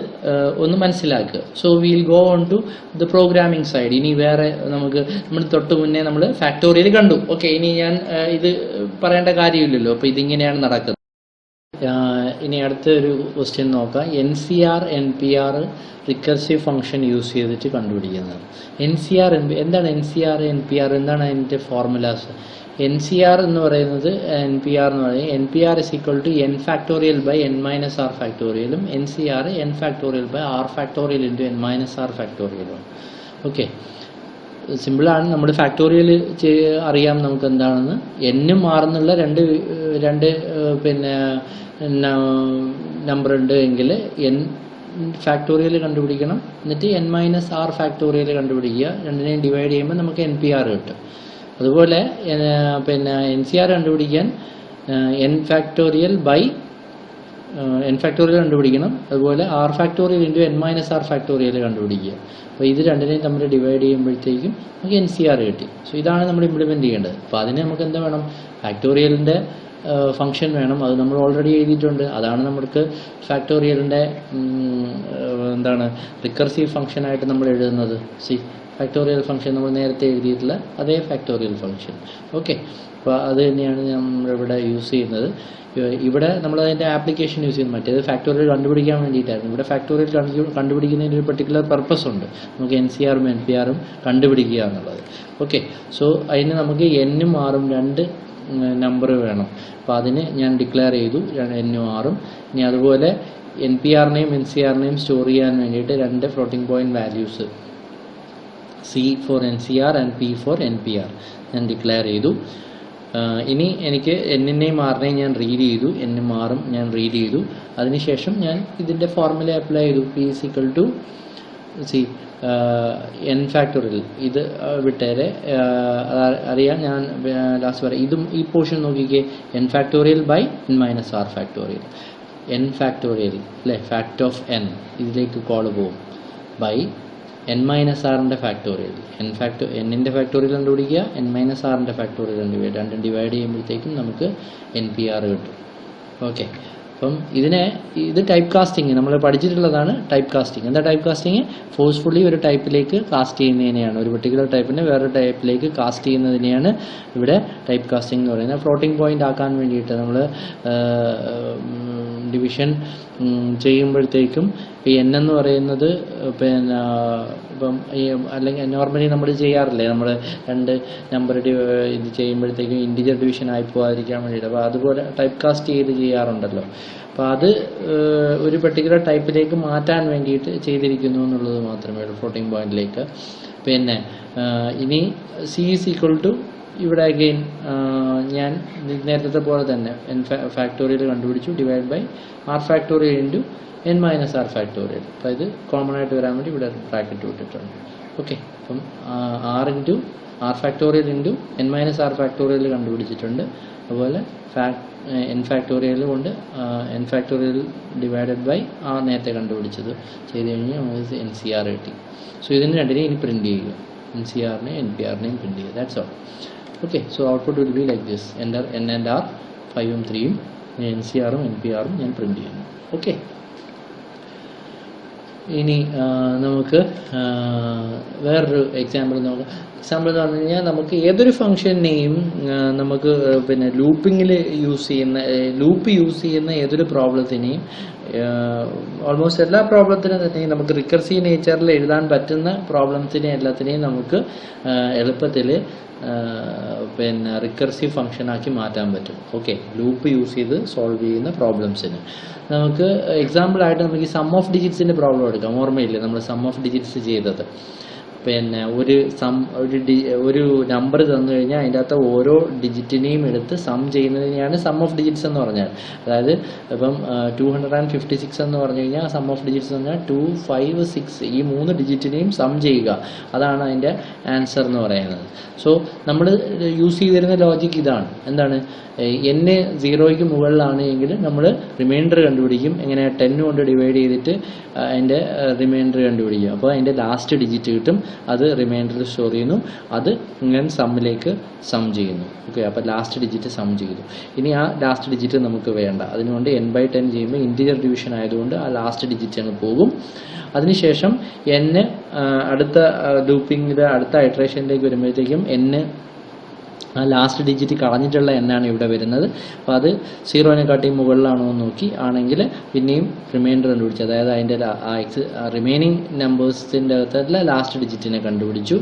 ഒന്ന് മനസ്സിലാക്കുക. So will go on to the programming side. ഇനി വേറെ നമ്മൾ തൊട്ട് മുന്നേ നമ്മൾ ഫാക്ടോറിയൽ കണ്ടു. ഓക്കെ, ഇനി ഞാൻ ഇത് പറയേണ്ട കാര്യമില്ലല്ലോ. അപ്പോൾ ഇതിങ്ങനെയാണ് നടക്കുന്നത്. ഇനി അടുത്തൊരു ക്വസ്റ്റ്യൻ നോക്കാം. NCR NPR recursive function use ചെയ്തിട്ട് കണ്ടുപിടിക്കുന്നത്. NCR എന്താണ് NCR NPR എന്താണ് അതിൻ്റെ ഫോർമുലാസ്? NCR എന്ന് പറയുന്നത് NPR എന്ന് പറയുന്നത് NPR is equal to n factorial by n minus r factorial ഉം NCR n factorial by r factorial into n minus r factorial ഉം. ഓക്കെ, സിമ്പിളാണ്. നമ്മൾ ഫാക്ടോറിയൽ അറിയാം നമുക്ക് എന്താണെന്ന്. എന്നും ആറെന്നുള്ള രണ്ട് പിന്നെ നമ്പർ ഉണ്ട് എങ്കിൽ n ഫാക്ടോറിയൽ കണ്ടുപിടിക്കണം. എന്നിട്ട് n മൈനസ് ആർ ഫാക്ടോറിയൽ കണ്ടുപിടിക്കുക. രണ്ടിനെയും ഡിവൈഡ് ചെയ്യുമ്പോൾ നമുക്ക് NPR കിട്ടും. അതുപോലെ പിന്നെ NCR കണ്ടുപിടിക്കാൻ n factorial by n factorial കണ്ടുപിടിക്കണം. അതുപോലെ r factorial into n minus R factorial കണ്ടുപിടിക്കുക. അപ്പോൾ ഇത് രണ്ടിനെയും തമ്മിൽ ഡിവൈഡ് ചെയ്യുമ്പോഴത്തേക്കും നമുക്ക് NCR കിട്ടി. സോ ഇതാണ് നമ്മൾ ഇംപ്ലിമെൻറ്റ് ചെയ്യേണ്ടത്. അപ്പോൾ അതിന് നമുക്ക് എന്താ വേണം? ഫാക്ടോറിയലിൻ്റെ ഫംഗ്ഷൻ വേണം. അത് നമ്മൾ ഓൾറെഡി എഴുതിയിട്ടുണ്ട്. അതാണ് നമുക്ക് ഫാക്ടോറിയലിൻ്റെ എന്താണ് റിക്കർസീവ് ഫംഗ്ഷനായിട്ട് നമ്മൾ എഴുതുന്നത്. ഫാക്ടോറിയൽ ഫംഗ്ഷൻ നമ്മൾ നേരത്തെ എഴുതിയിട്ടുള്ള അതേ ഫാക്ടോറിയൽ ഫംഗ്ഷൻ. ഓക്കെ, അപ്പോൾ അത് തന്നെയാണ് നമ്മളിവിടെ യൂസ് ചെയ്യുന്നത്. ഇവിടെ നമ്മളതിൻ്റെ ആപ്ലിക്കേഷൻ യൂസ് ചെയ്യുന്നത് മറ്റേത് ഫാക്ടോറിയൽ കണ്ടുപിടിക്കാൻ വേണ്ടിയിട്ടായിരുന്നു. ഇവിടെ ഫാക്ടോറിയൽ കണ്ടുപിടിക്കുന്നതിന് ഒരു പെർട്ടിക്കുലർ പർപ്പസ് ഉണ്ട്. നമുക്ക് NCRഉം NPRഉം കണ്ടുപിടിക്കുക എന്നുള്ളത്. ഓക്കെ, സോ അതിന് നമുക്ക് n ഉം r ഉം രണ്ട് നമ്പർ വേണം. അപ്പോൾ അതിന് ഞാൻ ഡിക്ലെയർ ചെയ്തു n ഉം r ഉം. ഇനി അതുപോലെ NPRനെയും NCRനെയും സ്റ്റോർ ചെയ്യാൻ വേണ്ടിയിട്ട് രണ്ട് floating point values C for NCR and P for NPR ഞാൻ ഡിക്ലെയർ ചെയ്തു. ഇനി എനിക്ക് n-നെയും r-നെയും ഞാൻ റീഡ് ചെയ്തു, n ഉം r ഉം ഞാൻ റീഡ് ചെയ്തു. അതിനുശേഷം ഞാൻ ഇതിൻ്റെ ഫോർമുല അപ്ലൈ ചെയ്തു. P is equal to n factorial. ഇത് വിട്ടേരെ അറിയാം, ഞാൻ ലാസ്റ്റ് പറയാം. ഇതും ഈ പോർഷൻ നോക്കിക്കേ, n factorial by n minus R factorial. n factorial അല്ലേ, ഫാക്ട് ഓഫ് n ഇതിലേക്ക് കോള് പോകും ബൈ n മൈനസ് ആറിൻ്റെ ഫാക്ടോറിയൽ. n-ൻ്റെ ഫാക്ടോറിയൽ കണ്ടുപിടിക്കുക, n മൈനസ് ആറിൻ്റെ ഫാക്ടോറിയൽ കണ്ടുപിടിക്കുക. രണ്ടും ഡിവൈഡ് ചെയ്യുമ്പോഴത്തേക്കും നമുക്ക് NPR കിട്ടും. ഓക്കെ, അപ്പം ഇത് ടൈപ്പ് കാസ്റ്റിംഗ് നമ്മൾ പഠിച്ചിട്ടുള്ളതാണ്. ടൈപ്പ് കാസ്റ്റിംഗ് എന്താ? ടൈപ്പ് കാസ്റ്റിംഗ് ഫോഴ്സ്ഫുള്ളി ഒരു ടൈപ്പിലേക്ക് കാസ്റ്റ് ചെയ്യുന്നതിനെയാണ്, ഒരു പെർട്ടിക്കുലർ ടൈപ്പിനെ വേറൊരു ടൈപ്പിലേക്ക് കാസ്റ്റ് ചെയ്യുന്നതിനെയാണ് ഇവിടെ ടൈപ്പ് കാസ്റ്റിംഗ് എന്ന് പറയുന്നത്. ഫ്ലോട്ടിംഗ് പോയിന്റ് ആക്കാൻ വേണ്ടിയിട്ട് നമ്മൾ ഡിവിഷൻ ചെയ്യുമ്പോഴത്തേക്കും ഈ n എന്ന് പറയുന്നത് പിന്നെ ഇപ്പം അല്ലെങ്കിൽ നോർമലി നമ്മൾ ചെയ്യാറില്ലേ, നമ്മൾ രണ്ട് നമ്പർ ഇത് ചെയ്യുമ്പോഴത്തേക്കും ഇൻറ്റിജർ ഡിവിഷൻ ആയി പോകാതിരിക്കാൻ വേണ്ടിയിട്ട്. അപ്പോൾ അതുപോലെ ടൈപ്പ് കാസ്റ്റ് ചെയ്ത് ചെയ്യാറുണ്ടല്ലോ. അപ്പോൾ അത് ഒരു പെർട്ടിക്കുലർ ടൈപ്പിലേക്ക് മാറ്റാൻ വേണ്ടിയിട്ട് ചെയ്തിരിക്കുന്നു എന്നുള്ളത് മാത്രമേ ഉള്ളൂ, ഫ്ലോട്ടിംഗ് പോയിന്റിലേക്ക്. പിന്നെ ഇനി C is equal to ഇവിടെ അഗെയിൻ ഞാൻ നേരത്തെ പോലെ തന്നെ n ഫാക്ടോറിയൽ കണ്ടുപിടിച്ചു, divide by r factorial into n minus R factorial. അപ്പോൾ ഇത് കോമൺ ആയിട്ട് വരാൻ വേണ്ടി ഇവിടെ ബ്രാക്കറ്റ് വിട്ടിട്ടുണ്ട്. ഓക്കെ, അപ്പം r factorial into n minus R factorial കണ്ടുപിടിച്ചിട്ടുണ്ട്. അതുപോലെ n ഫാക്ടോറിയൽ കൊണ്ട് n factorial divided by r നേരത്തെ കണ്ടുപിടിച്ചത് ചെയ്ത് കഴിഞ്ഞാൽ നമുക്ക് NCR കിട്ടി. സോ ഇതിന് രണ്ടിനെയും ഇനി പ്രിൻറ്റ് ചെയ്യുക, NCRനെയും NPRനെയും പ്രിൻറ്റ് ചെയ്യുക. That's all. Okay, so output will be like this. Enter n and r 5 ഉം 3 ഉം NCRഉം NPRഉം ഞാൻ പ്രിന്റ് ചെയ്യുന്നു. ഓക്കെ, ഇനി നമുക്ക് വേറൊരു എക്സാമ്പിൾ നോക്കാം. എക്സാമ്പിൾ എന്ന് പറഞ്ഞു കഴിഞ്ഞാൽ നമുക്ക് ഏതൊരു ഫംഗ്ഷനെയും നമുക്ക് പിന്നെ ലൂപ്പ് യൂസ് ചെയ്യുന്ന ഏതൊരു പ്രോബ്ലത്തിനെയും ഓൾമോസ്റ്റ് എല്ലാ പ്രോബ്ലത്തിനും തന്നെ നമുക്ക് റിക്കർസീവ് നേച്ചറിൽ എഴുതാൻ പറ്റുന്ന പ്രോബ്ലംസിനെ എല്ലാത്തിനെയും നമുക്ക് എളുപ്പത്തിൽ പിന്നെ റിക്കർസീവ് ഫംഗ്ഷനാക്കി മാറ്റാൻ പറ്റും. ഓക്കെ, ലൂപ്പ് യൂസ് ചെയ്ത് സോൾവ് ചെയ്യുന്ന പ്രോബ്ലംസിന് നമുക്ക് എക്സാമ്പിളായിട്ട് നമുക്ക് ഈ സം ഓഫ് ഡിജിറ്റ്സിൻ്റെ പ്രോബ്ലം എടുക്കാം. ഓർമ്മയില്ലേ നമ്മൾ സം ഓഫ് ഡിജിറ്റ്സ് ചെയ്തത്? പിന്നെ ഒരു നമ്പർ തന്നു കഴിഞ്ഞാൽ അതിൻ്റെ അകത്ത് ഓരോ ഡിജിറ്റിനെയും എടുത്ത് സം ചെയ്യുന്നതിനെയാണ് സം ഓഫ് ഡിജിറ്റ്സ് എന്ന് പറഞ്ഞാൽ. അതായത് ഇപ്പം 256 എന്ന് പറഞ്ഞു കഴിഞ്ഞാൽ സം ഓഫ് ഡിജിറ്റ്സ് എന്ന് പറഞ്ഞാൽ 2, 5, 6 ഈ 3 ഡിജിറ്റിനെയും സം ചെയ്യുക, അതാണ് അതിൻ്റെ ആൻസർ എന്ന് പറയുന്നത്. സോ നമ്മൾ യൂസ് ചെയ്തിരുന്ന ലോജിക് ഇതാണ്. എന്താണ്? n 0ക്ക് മുകളിലാണ് എങ്കിൽ നമ്മൾ റിമൈൻഡർ കണ്ടുപിടിക്കും. എങ്ങനെ? 10 കൊണ്ട് ഡിവൈഡ് ചെയ്തിട്ട് അതിൻ്റെ റിമൈൻഡർ കണ്ടുപിടിക്കും. അപ്പോൾ അതിൻ്റെ ലാസ്റ്റ് ഡിജിറ്റ് കിട്ടും, അത് റിമൈൻഡറിൽ സ്റ്റോർ ചെയ്യുന്നു, അത് ഇങ്ങനെ സമ്മിലേക്ക് സം ചെയ്യുന്നു. ഓക്കെ, അപ്പോൾ ലാസ്റ്റ് ഡിജിറ്റ് സം ചെയ്തു. ഇനി ആ ലാസ്റ്റ് ഡിജിറ്റ് നമുക്ക് വേണ്ട, അതിനുകൊണ്ട് n/10 ചെയ്യുമ്പോൾ ഇൻറ്റിജർ ഡിവിഷൻ ആയതുകൊണ്ട് ആ ലാസ്റ്റ് ഡിജിറ്റ് അങ്ങ് പോകും. അതിനുശേഷം n അടുത്ത ലൂപ്പിങ്ങിൻ്റെ അടുത്ത ഐട്രേഷനിലേക്ക് വരുമ്പോഴത്തേക്കും n ആ ലാസ്റ്റ് ഡിജിറ്റ് കളഞ്ഞിട്ടുള്ള എന്നാണ് ഇവിടെ വരുന്നത്. അപ്പോൾ അത് സീറോനെക്കാട്ടിയും മുകളിലാണോ എന്ന് നോക്കി, ആണെങ്കിൽ പിന്നെയും റിമൈൻഡർ കണ്ടുപിടിച്ചു. അതായത് അതിൻ്റെ റിമൈനിങ് നമ്പേഴ്സിൻ്റെ അകത്തുള്ള ലാസ്റ്റ് ഡിജിറ്റിനെ കണ്ടുപിടിച്ചു.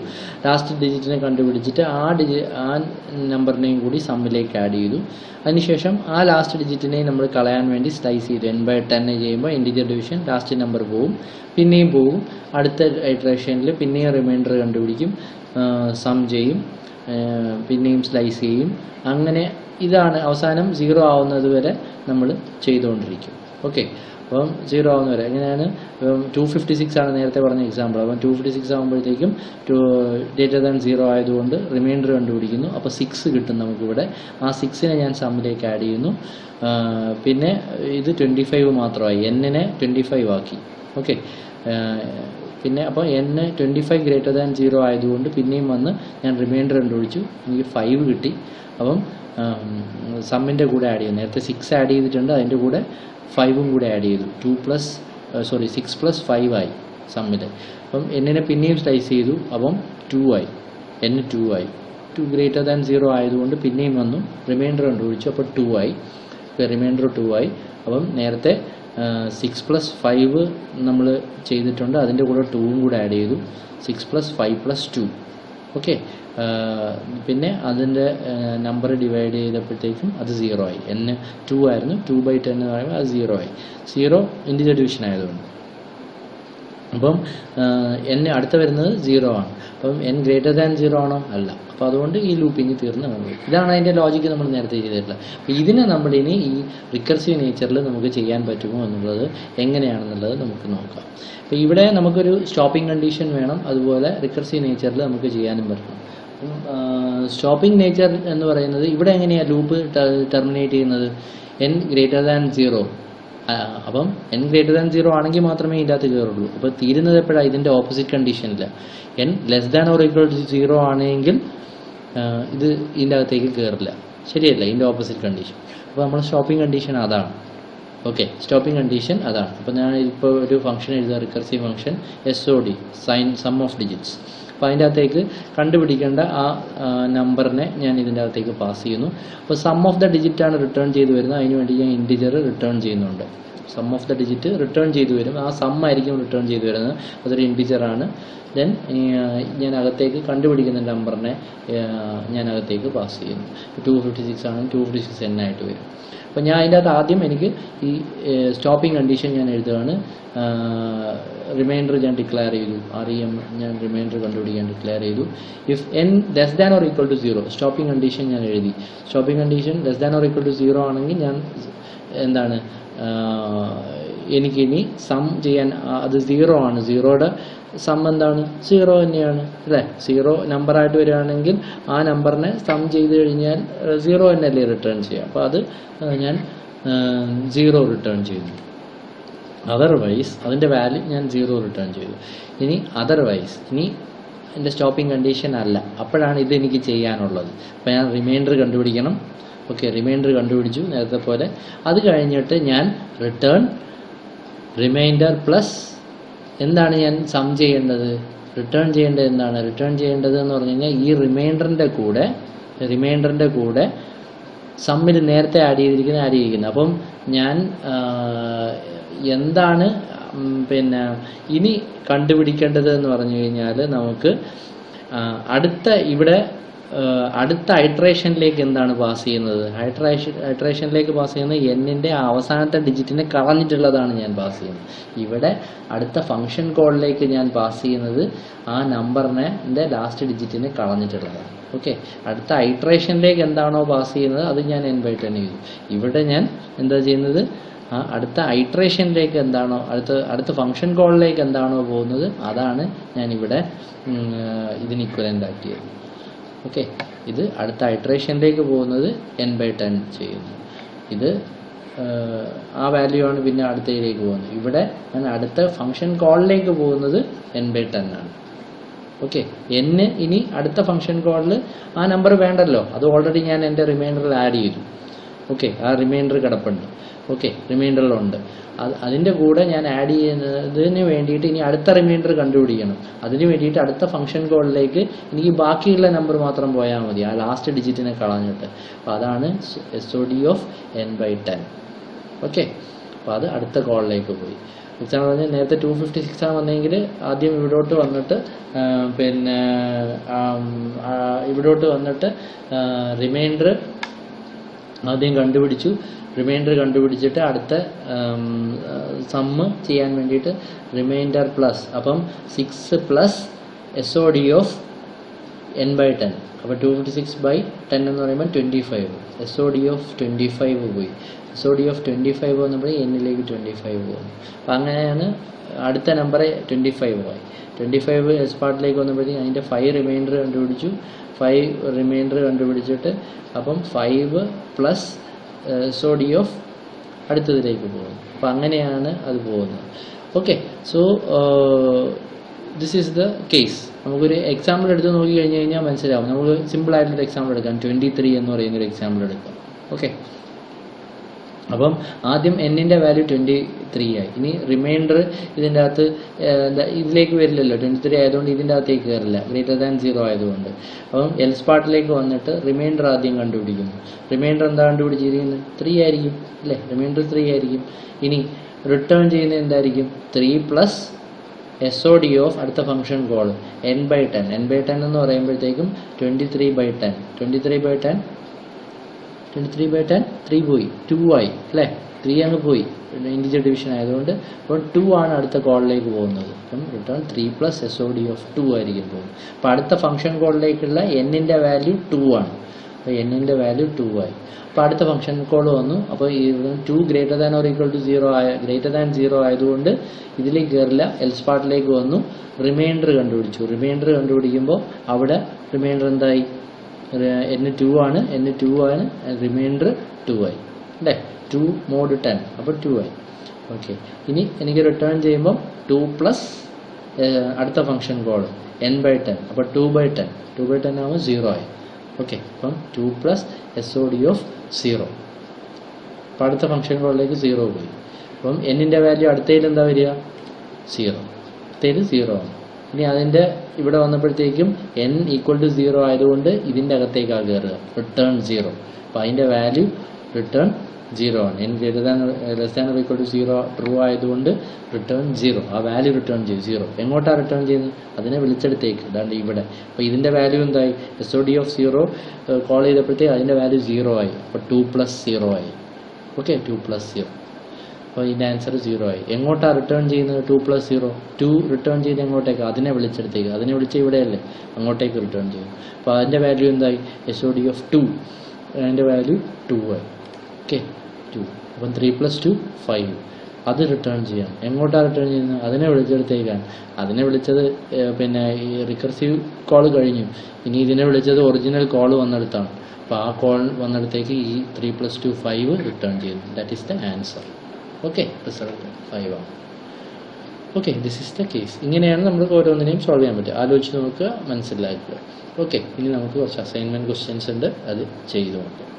ലാസ്റ്റ് ഡിജിറ്റിനെ കണ്ടുപിടിച്ചിട്ട് ആ നമ്പറിനെയും കൂടി സമ്മിലേക്ക് ആഡ് ചെയ്തു. അതിനുശേഷം ആ ലാസ്റ്റ് ഡിജിറ്റിനെയും നമ്മൾ കളയാൻ വേണ്ടി സ്ലൈസ് ചെയ്തു. n/10 ചെയ്യുമ്പോൾ ഇൻറ്റിജർ ഡിവിഷൻ ലാസ്റ്റ് നമ്പർ പോവും, പിന്നെയും പോവും. അടുത്ത ഇറ്ററേഷനിൽ പിന്നെയും റിമൈൻഡർ കണ്ടുപിടിക്കും, സം ചെയ്യും, പിന്നെയും സ്ലൈസ് ചെയ്യും. അങ്ങനെ ഇതാണ് അവസാനം 0 ആവുന്നത് വരെ നമ്മൾ ചെയ്തുകൊണ്ടിരിക്കും. ഓക്കെ, അപ്പം 0 ആവുന്ന വരെ എങ്ങനെയാണ്? 256 ആണ് നേരത്തെ പറഞ്ഞ എക്സാമ്പിൾ. അപ്പം 256 ആകുമ്പോഴത്തേക്കും >0 ആയതുകൊണ്ട് റിമൈൻഡർ കണ്ടുപിടിക്കുന്നു. അപ്പോൾ 6 കിട്ടും നമുക്കിവിടെ. ആ 6നെ ഞാൻ സമ്മിലേക്ക് ആഡ് ചെയ്യുന്നു. പിന്നെ ഇത് 25 മാത്രമായി, n-നെ 25 ആക്കി. ഓക്കെ, പിന്നെ അപ്പോൾ n 25 > 0 ആയതുകൊണ്ട് പിന്നെയും വന്ന് ഞാൻ റിമൈൻഡർ കണ്ടുപിടിച്ചു, എനിക്ക് 5 കിട്ടി. അപ്പം സമ്മിൻ്റെ കൂടെ ആഡ് ചെയ്യും. നേരത്തെ 6 ആഡ് ചെയ്തിട്ടുണ്ട്, അതിൻ്റെ കൂടെ 5ഉം കൂടെ ആഡ് ചെയ്തു. 6 + 5 ആയി സമ്മിൽ. അപ്പം n-നെ പിന്നെയും സ്ലൈസ് ചെയ്തു, അപ്പം 2 ആയി, n 2 ആയി. 2 > 0 ആയതുകൊണ്ട് പിന്നെയും വന്നു റിമൈൻഡർ കണ്ടുപിടിച്ചു, അപ്പോൾ 2 ആയി. റിമൈൻഡർ 2 ആയി. അപ്പം നേരത്തെ 6 + 5 നമ്മൾ ചെയ്തിട്ടുണ്ട്, അതിൻ്റെ കൂടെ 2ഉം കൂടെ ആഡ് ചെയ്തു. 6 + 5 + 2. ഓക്കെ, പിന്നെ അതിൻ്റെ നമ്പർ ഡിവൈഡ് ചെയ്തപ്പോഴത്തേക്കും അത് 0 ആയി. n 2 ആയിരുന്നു, 2/10 എന്ന് പറയുമ്പോൾ അത് 0 ആയി. 0 ഇൻറ്റിജർ ഡിവിഷൻ ആയതുകൊണ്ട്. അപ്പം n അടുത്ത വരുന്നത് 0 ആണ്. അപ്പം n > 0 ആണോ? അല്ല. അപ്പോൾ അതുകൊണ്ട് ഈ ലൂപ്പിങ് തീർന്ന് പോകും. ഇതാണ് അതിൻ്റെ ലോജിക്ക് നമ്മൾ നേരത്തെ ചെയ്തിട്ടുള്ളത്. അപ്പോൾ ഇതിനെ നമ്മളിനി ഈ റിക്കർസീവ് നേച്ചറിൽ നമുക്ക് ചെയ്യാൻ പറ്റുമോ എന്നുള്ളത് എങ്ങനെയാണെന്നുള്ളത് നമുക്ക് നോക്കാം. അപ്പോൾ ഇവിടെ നമുക്കൊരു സ്റ്റോപ്പിംഗ് കണ്ടീഷൻ വേണം, അതുപോലെ റിക്കർസീവ് നേച്ചറിൽ നമുക്ക് ചെയ്യാനും പറ്റണം. സ്റ്റോപ്പിംഗ് നേച്ചർ എന്ന് പറയുന്നത് ഇവിടെ എങ്ങനെയാണ് ലൂപ്പ് ടെർമിനേറ്റ് ചെയ്യുന്നത്? n > 0. അപ്പം n > 0 ആണെങ്കിൽ മാത്രമേ ഇതിൻ്റെ അകത്ത് കയറുള്ളൂ. അപ്പോൾ തീരുന്നത് എപ്പോഴാണ്? ഇതിൻ്റെ ഓപ്പോസിറ്റ് കണ്ടീഷനില്ല. n < 0 ആണെങ്കിൽ ഇത് ഇതിൻ്റെ അകത്തേക്ക് കയറില്ല, ശരിയല്ല? ഇതിൻ്റെ ഓപ്പോസിറ്റ് കണ്ടീഷൻ. അപ്പോൾ നമ്മുടെ സ്റ്റോപ്പിംഗ് കണ്ടീഷൻ അതാണ്. ഓക്കെ, സ്റ്റോപ്പിംഗ് കണ്ടീഷൻ അതാണ്. അപ്പോൾ ഞാൻ ഇപ്പോൾ ഒരു ഫംഗ്ഷൻ എഴുതുക, recursive function SOD, sum of digits. അപ്പോൾ അതിൻ്റെ അകത്തേക്ക് കണ്ടുപിടിക്കേണ്ട ആ നമ്പറിനെ ഞാൻ ഇതിൻ്റെ അകത്തേക്ക് പാസ് ചെയ്യുന്നു. അപ്പോൾ സം ഓഫ് ദ ഡിജിറ്റാണ് റിട്ടേൺ ചെയ്ത് വരുന്നത്, അതിന് വേണ്ടി ഞാൻ ഇൻറ്റിജർ റിട്ടേൺ ചെയ്യുന്നുണ്ട്. Sum of the digit return ചെയ്ത് വരും, ആ സം ആയിരിക്കും റിട്ടേൺ ചെയ്ത് വരുന്നത്, അതൊരു ഇൻറ്റിജറാണ്. ദെൻ ഞാൻ അകത്തേക്ക് കണ്ടുപിടിക്കുന്ന നമ്പറിനെ ഞാൻ അകത്തേക്ക് പാസ് ചെയ്യുന്നു. 256 ആണെങ്കിൽ 256 n ആയിട്ട് വരും. അപ്പോൾ ഞാൻ അതിൻ്റെ അകത്ത് ആദ്യം എനിക്ക് ഈ സ്റ്റോപ്പിംഗ് കണ്ടീഷൻ ഞാൻ എഴുതുകയാണ്. റിമൈൻഡർ ഞാൻ ഡിക്ലെയർ ചെയ്തു, REM ഞാൻ റിമൈൻഡർ കണ്ടുപിടിക്കാൻ ഡിക്ലെയർ ചെയ്തു. ഇഫ് n < 0 സ്റ്റോപ്പിംഗ് കണ്ടീഷൻ ഞാൻ എഴുതി. സ്റ്റോപ്പിംഗ് കണ്ടീഷൻ < 0 ആണെങ്കിൽ ഞാൻ എന്താണ് എനിക്കിനി സം ചെയ്യാൻ, അത് 0 ആണ്. 0യുടെ സം എന്താണ്? 0 തന്നെയാണ്, അല്ലേ? 0 നമ്പറായിട്ട് വരികയാണെങ്കിൽ ആ നമ്പറിനെ സം ചെയ്ത് കഴിഞ്ഞാൽ 0 തന്നെയല്ലേ റിട്ടേൺ ചെയ്യുക. അപ്പോൾ അത് ഞാൻ 0 റിട്ടേൺ ചെയ്തു. അതർവൈസ് അതിൻ്റെ വാല്യൂ ഞാൻ 0 റിട്ടേൺ ചെയ്തു. ഇനി അതർവൈസ് ഇനി എൻ്റെ സ്റ്റോപ്പിംഗ് കണ്ടീഷൻ അല്ല, അപ്പോഴാണ് ഇത് എനിക്ക് ചെയ്യാനുള്ളത്. അപ്പോൾ ഞാൻ റിമൈൻഡർ കണ്ടുപിടിക്കണം. ഓക്കെ, റിമൈൻഡർ കണ്ടുപിടിച്ചു നേരത്തെ പോലെ. അത് കഴിഞ്ഞിട്ട് ഞാൻ റിട്ടേൺ റിമൈൻഡർ പ്ലസ് എന്താണ് ഞാൻ സം ചെയ്യേണ്ടത്? റിട്ടേൺ ചെയ്യേണ്ടത് എന്താണ്? റിട്ടേൺ ചെയ്യേണ്ടത് എന്ന് പറഞ്ഞു കഴിഞ്ഞാൽ ഈ റിമൈൻഡറിൻ്റെ കൂടെ സമ്മിൽ നേരത്തെ ആഡ് ചെയ്തിരിക്കുന്നത്. അപ്പം ഞാൻ എന്താണ് പിന്നെ ഇനി കണ്ടുപിടിക്കേണ്ടത് എന്ന് പറഞ്ഞു കഴിഞ്ഞാൽ നമുക്ക് അടുത്ത ഐട്രേഷനിലേക്ക് എന്താണ് പാസ് ചെയ്യുന്നത്? ഐട്രേഷനിലേക്ക് പാസ് ചെയ്യുന്നത് n-ന്റെ അവസാനത്തെ ഡിജിറ്റിനെ കളഞ്ഞിട്ടുള്ളതാണ് ഞാൻ പാസ് ചെയ്യുന്നത്. ഇവിടെ അടുത്ത ഫംഗ്ഷൻ കോളിലേക്ക് ഞാൻ പാസ് ചെയ്യുന്നത് ആ നമ്പറിൻ്റെ ലാസ്റ്റ് ഡിജിറ്റിനെ കളഞ്ഞിട്ടുള്ളതാണ്. ഓക്കെ, അടുത്ത ഐട്രേഷനിലേക്ക് എന്താണോ പാസ് ചെയ്യുന്നത് അത് ഞാൻ n/10 ചെയ്തു. ഇവിടെ ഞാൻ എന്താ ചെയ്യുന്നത്? അടുത്ത ഐട്രേഷനിലേക്ക് എന്താണോ, അടുത്ത ഫംഗ്ഷൻ കോളിലേക്ക് എന്താണോ പോകുന്നത് അതാണ് ഞാനിവിടെ ഇതിന് ഇക്വലൻ്റ് ആക്കിയത്. ഓക്കെ, ഇത് അടുത്ത ഐട്രേഷനിലേക്ക് പോകുന്നത് n/10 ചെയ്യുന്നു. ഇത് ആ വാല്യൂ ആണ് പിന്നെ അടുത്തതിലേക്ക് പോകുന്നത്. ഇവിടെ ഞാൻ അടുത്ത ഫംഗ്ഷൻ കോളിലേക്ക് പോകുന്നത് n/10 ആണ്. ഓക്കെ, n ഇനി അടുത്ത ഫംഗ്ഷൻ കോളിൽ ആ നമ്പർ വേണ്ടല്ലോ, അത് ഓൾറെഡി ഞാൻ എൻ്റെ റിമൈൻഡറിൽ ആഡ് ചെയ്തു. ഓക്കെ, ആ റിമൈൻഡർ കിടപ്പുണ്ട്. ഓക്കെ, റിമൈൻഡറിലുണ്ട്. അതിൻ്റെ കൂടെ ഞാൻ ആഡ് ചെയ്യുന്നതിന് വേണ്ടിയിട്ട് ഇനി അടുത്ത റിമൈൻഡർ കണ്ടുപിടിക്കണം. അതിന് വേണ്ടിയിട്ട് അടുത്ത ഫംഗ്ഷൻ കോഡിലേക്ക് എനിക്ക് ബാക്കിയുള്ള നമ്പർ മാത്രം പോയാൽ മതി, ആ ലാസ്റ്റ് ഡിജിറ്റിനെ കളഞ്ഞിട്ട്. അപ്പോൾ അതാണ് SOD ഓഫ് n/10. ഓക്കെ, അപ്പോൾ അത് അടുത്ത കോളിലേക്ക് പോയി. എക്സാമ്പിൾ പറഞ്ഞാൽ നേരത്തെ 256 ആണ് വന്നെങ്കിൽ ആദ്യം ഇവിടോട്ട് വന്നിട്ട് പിന്നെ ഇവിടോട്ട് വന്നിട്ട് റിമൈൻഡർ ആദ്യം കണ്ടുപിടിച്ചു. റിമൈൻഡർ കണ്ടുപിടിച്ചിട്ട് അടുത്ത സമ്മ് ചെയ്യാൻ വേണ്ടിയിട്ട് റിമൈൻഡർ പ്ലസ്, അപ്പം 6 പ്ലസ് SOD ഓഫ് n/10. അപ്പോൾ 256/10 എന്ന് പറയുമ്പോൾ 25. SOD ഓഫ് 25 പോയി. SOD ഓഫ് 25 വന്നപ്പോൾ എന്നിലേക്ക് 25 പോകുന്നു. അപ്പം അങ്ങനെയാണ് അടുത്ത നമ്പർ 25 ആയി. 25 എസ് പാർട്ടിലേക്ക് വന്നപ്പോഴത്തേക്കും അതിൻ്റെ 5 റിമൈൻഡർ കണ്ടുപിടിച്ചു. 5 റിമൈൻഡർ കണ്ടുപിടിച്ചിട്ട് അപ്പം 5 പ്ലസ് SOD ഓഫ് അടുത്തതിലേക്ക് പോകുന്നു. അപ്പം അങ്ങനെയാണ് അത് പോകുന്നത്. Okay, so this is the case. നമുക്കൊരു എക്സാമ്പിൾ എടുത്ത് നോക്കി കഴിഞ്ഞ് കഴിഞ്ഞാൽ മനസ്സിലാവും. നമുക്ക് സിമ്പിളായിട്ടൊരു എക്സാമ്പിൾ എടുക്കാം. 23 എന്ന് പറയുന്നൊരു എക്സാമ്പിൾ എടുക്കാം. ഓക്കെ, അപ്പം ആദ്യം എന്നിൻ്റെ വാല്യൂ 23 ആയി. ഇനി റിമൈൻഡർ ഇതിൻ്റെ അകത്ത് ഇതിലേക്ക് വരില്ലല്ലോ, 23 ആയതുകൊണ്ട് ഇതിൻ്റെ അകത്തേക്ക് കയറില്ല, >0 ആയതുകൊണ്ട്. അപ്പം എൽസ് പാർട്ടിലേക്ക് വന്നിട്ട് റിമൈൻഡർ ആദ്യം കണ്ടുപിടിക്കുന്നു. റിമൈൻഡർ എന്താ കണ്ടുപിടിച്ചിരിക്കുന്നത്? 3 ആയിരിക്കും അല്ലേ, റിമൈൻഡർ 3 ആയിരിക്കും. ഇനി റിട്ടേൺ ചെയ്യുന്നത് എന്തായിരിക്കും? 3 പ്ലസ് SOD ഓഫ് അടുത്ത ഫംഗ്ഷൻ കോൾ n/10. n/10 എന്ന് പറയുമ്പോഴത്തേക്കും 23/10. 23/10 3 പോയി, 2 ആയി അല്ലേ, 3 അങ്ങ് പോയി, ഇൻറ്റിജർ ഡിവിഷൻ ആയതുകൊണ്ട്. അപ്പോൾ 2 ആണ് അടുത്ത കോളിലേക്ക് പോകുന്നത്. അപ്പം റിട്ടേൺ 3 പ്ലസ് SOD ഓഫ് 2 ആയിരിക്കും പോകുന്നത്. അപ്പോൾ അടുത്ത ഫംഗ്ഷൻ കോളിലേക്കുള്ള എന്നിൻ്റെ വാല്യൂ 2 ആണ്. അപ്പോൾ എന്നിൻ്റെ വാല്യൂ 2 ആയി. അപ്പോൾ അടുത്ത ഫംഗ്ഷൻ കോൾ വന്നു. അപ്പോൾ 2 > 0 ആയതുകൊണ്ട് ഇതിലേക്ക് കയറില്ല, എൽസ് പാർട്ടിലേക്ക് വന്നു. റിമൈൻഡർ കണ്ടുപിടിച്ചു. റിമൈൻഡർ കണ്ടുപിടിക്കുമ്പോൾ അവിടെ റിമൈൻഡർ എന്തായി? n2 ആണ്, റിമൈൻഡർ 2 ആയി അല്ലേ, 2 mod 10, അപ്പോൾ 2 ആയി. ഓക്കെ, ഇനി എനിക്ക് റിട്ടേൺ ചെയ്യുമ്പോൾ 2 പ്ലസ് അടുത്ത ഫംഗ്ഷൻ കോൾ n/10, അപ്പോൾ 2/10 ആകുമ്പോൾ 0 ആയി. ഓക്കെ, അപ്പം 2 പ്ലസ് SOD ഓഫ് 0. അപ്പം അടുത്ത ഫംഗ്ഷൻ കോളിലേക്ക് 0 പോയി. അപ്പം എന്നിൻ്റെ വാല്യൂ അടുത്തതിൽ എന്താ വരിക? 0. അടുത്തതിൽ 0 ആണ്. ഇനി അതിൻ്റെ ഇവിടെ വന്നപ്പോഴത്തേക്കും n = 0 ആയതുകൊണ്ട് ഇതിൻ്റെ അകത്തേക്കാണ് കയറുക, റിട്ടേൺ 0. അപ്പോൾ അതിൻ്റെ വാല്യൂ റിട്ടേൺ 0 ആണ്. n > > 0 ട്രൂ ആയതുകൊണ്ട് റിട്ടേൺ 0. ആ വാല്യൂ റിട്ടേൺ ചെയ്യും 0. എങ്ങോട്ടാണ് റിട്ടേൺ ചെയ്യുന്നത്? അതിനെ വിളിച്ചെടുത്തേക്ക്, അതാണ്ട് ഇവിടെ. അപ്പോൾ ഇതിൻ്റെ വാല്യൂ എന്തായി? SOD ഓഫ് 0 കോൾ ചെയ്തപ്പോഴത്തേക്ക് അതിൻ്റെ വാല്യൂ 0 ആയി. അപ്പോൾ 2 + 0 ആയി. ഓക്കെ, 2 + 0. അപ്പോൾ ഇതിൻ്റെ ആൻസർ 0 ആയി. എങ്ങോട്ടാണ് റിട്ടേൺ ചെയ്യുന്നത്? 2 + 0. 2 റിട്ടേൺ ചെയ്ത് എങ്ങോട്ടേക്ക്? അതിനെ വിളിച്ചെടുത്തേക്ക്. അതിനെ വിളിച്ച് ഇവിടെയല്ലേ, അങ്ങോട്ടേക്ക് റിട്ടേൺ ചെയ്യും. അപ്പോൾ അതിൻ്റെ വാല്യൂ എന്തായി? SOD ഓഫ് 2, അതിൻ്റെ വാല്യൂ 2 ആയി. ഓക്കെ, 2. അപ്പം 3 + 2 5. അത് റിട്ടേൺ ചെയ്യാം. എങ്ങോട്ടാണ് റിട്ടേൺ ചെയ്യുന്നത്? അതിനെ വിളിച്ചെടുത്തേക്കാണ്. അതിനെ വിളിച്ചത് പിന്നെ ഈ റിക്കർസീവ് കോൾ കഴിഞ്ഞു. ഇനി ഇതിനെ വിളിച്ചത് ഒറിജിനൽ കോൾ വന്നെടുത്താണ്. അപ്പോൾ ആ കോൾ വന്നെടുത്തേക്ക് ഈ 3 + 2 5 റിട്ടേൺ ചെയ്യുന്നു. That is the answer. Okay, result 5 ആണ്. Okay, this is the case. ഇങ്ങനെയാണ് നമുക്ക് ഓരോന്നിനെയും സോൾവ് ചെയ്യാൻ പറ്റുക. ആലോചിച്ച് നോക്കുക, മനസ്സിലാക്കുക. ഓക്കെ, ഇനി നമുക്ക് കുറച്ച് അസൈൻമെൻറ്റ് ക്വസ്റ്റ്യൻസ് ഉണ്ട്, അത് ചെയ്തു നോക്കാം.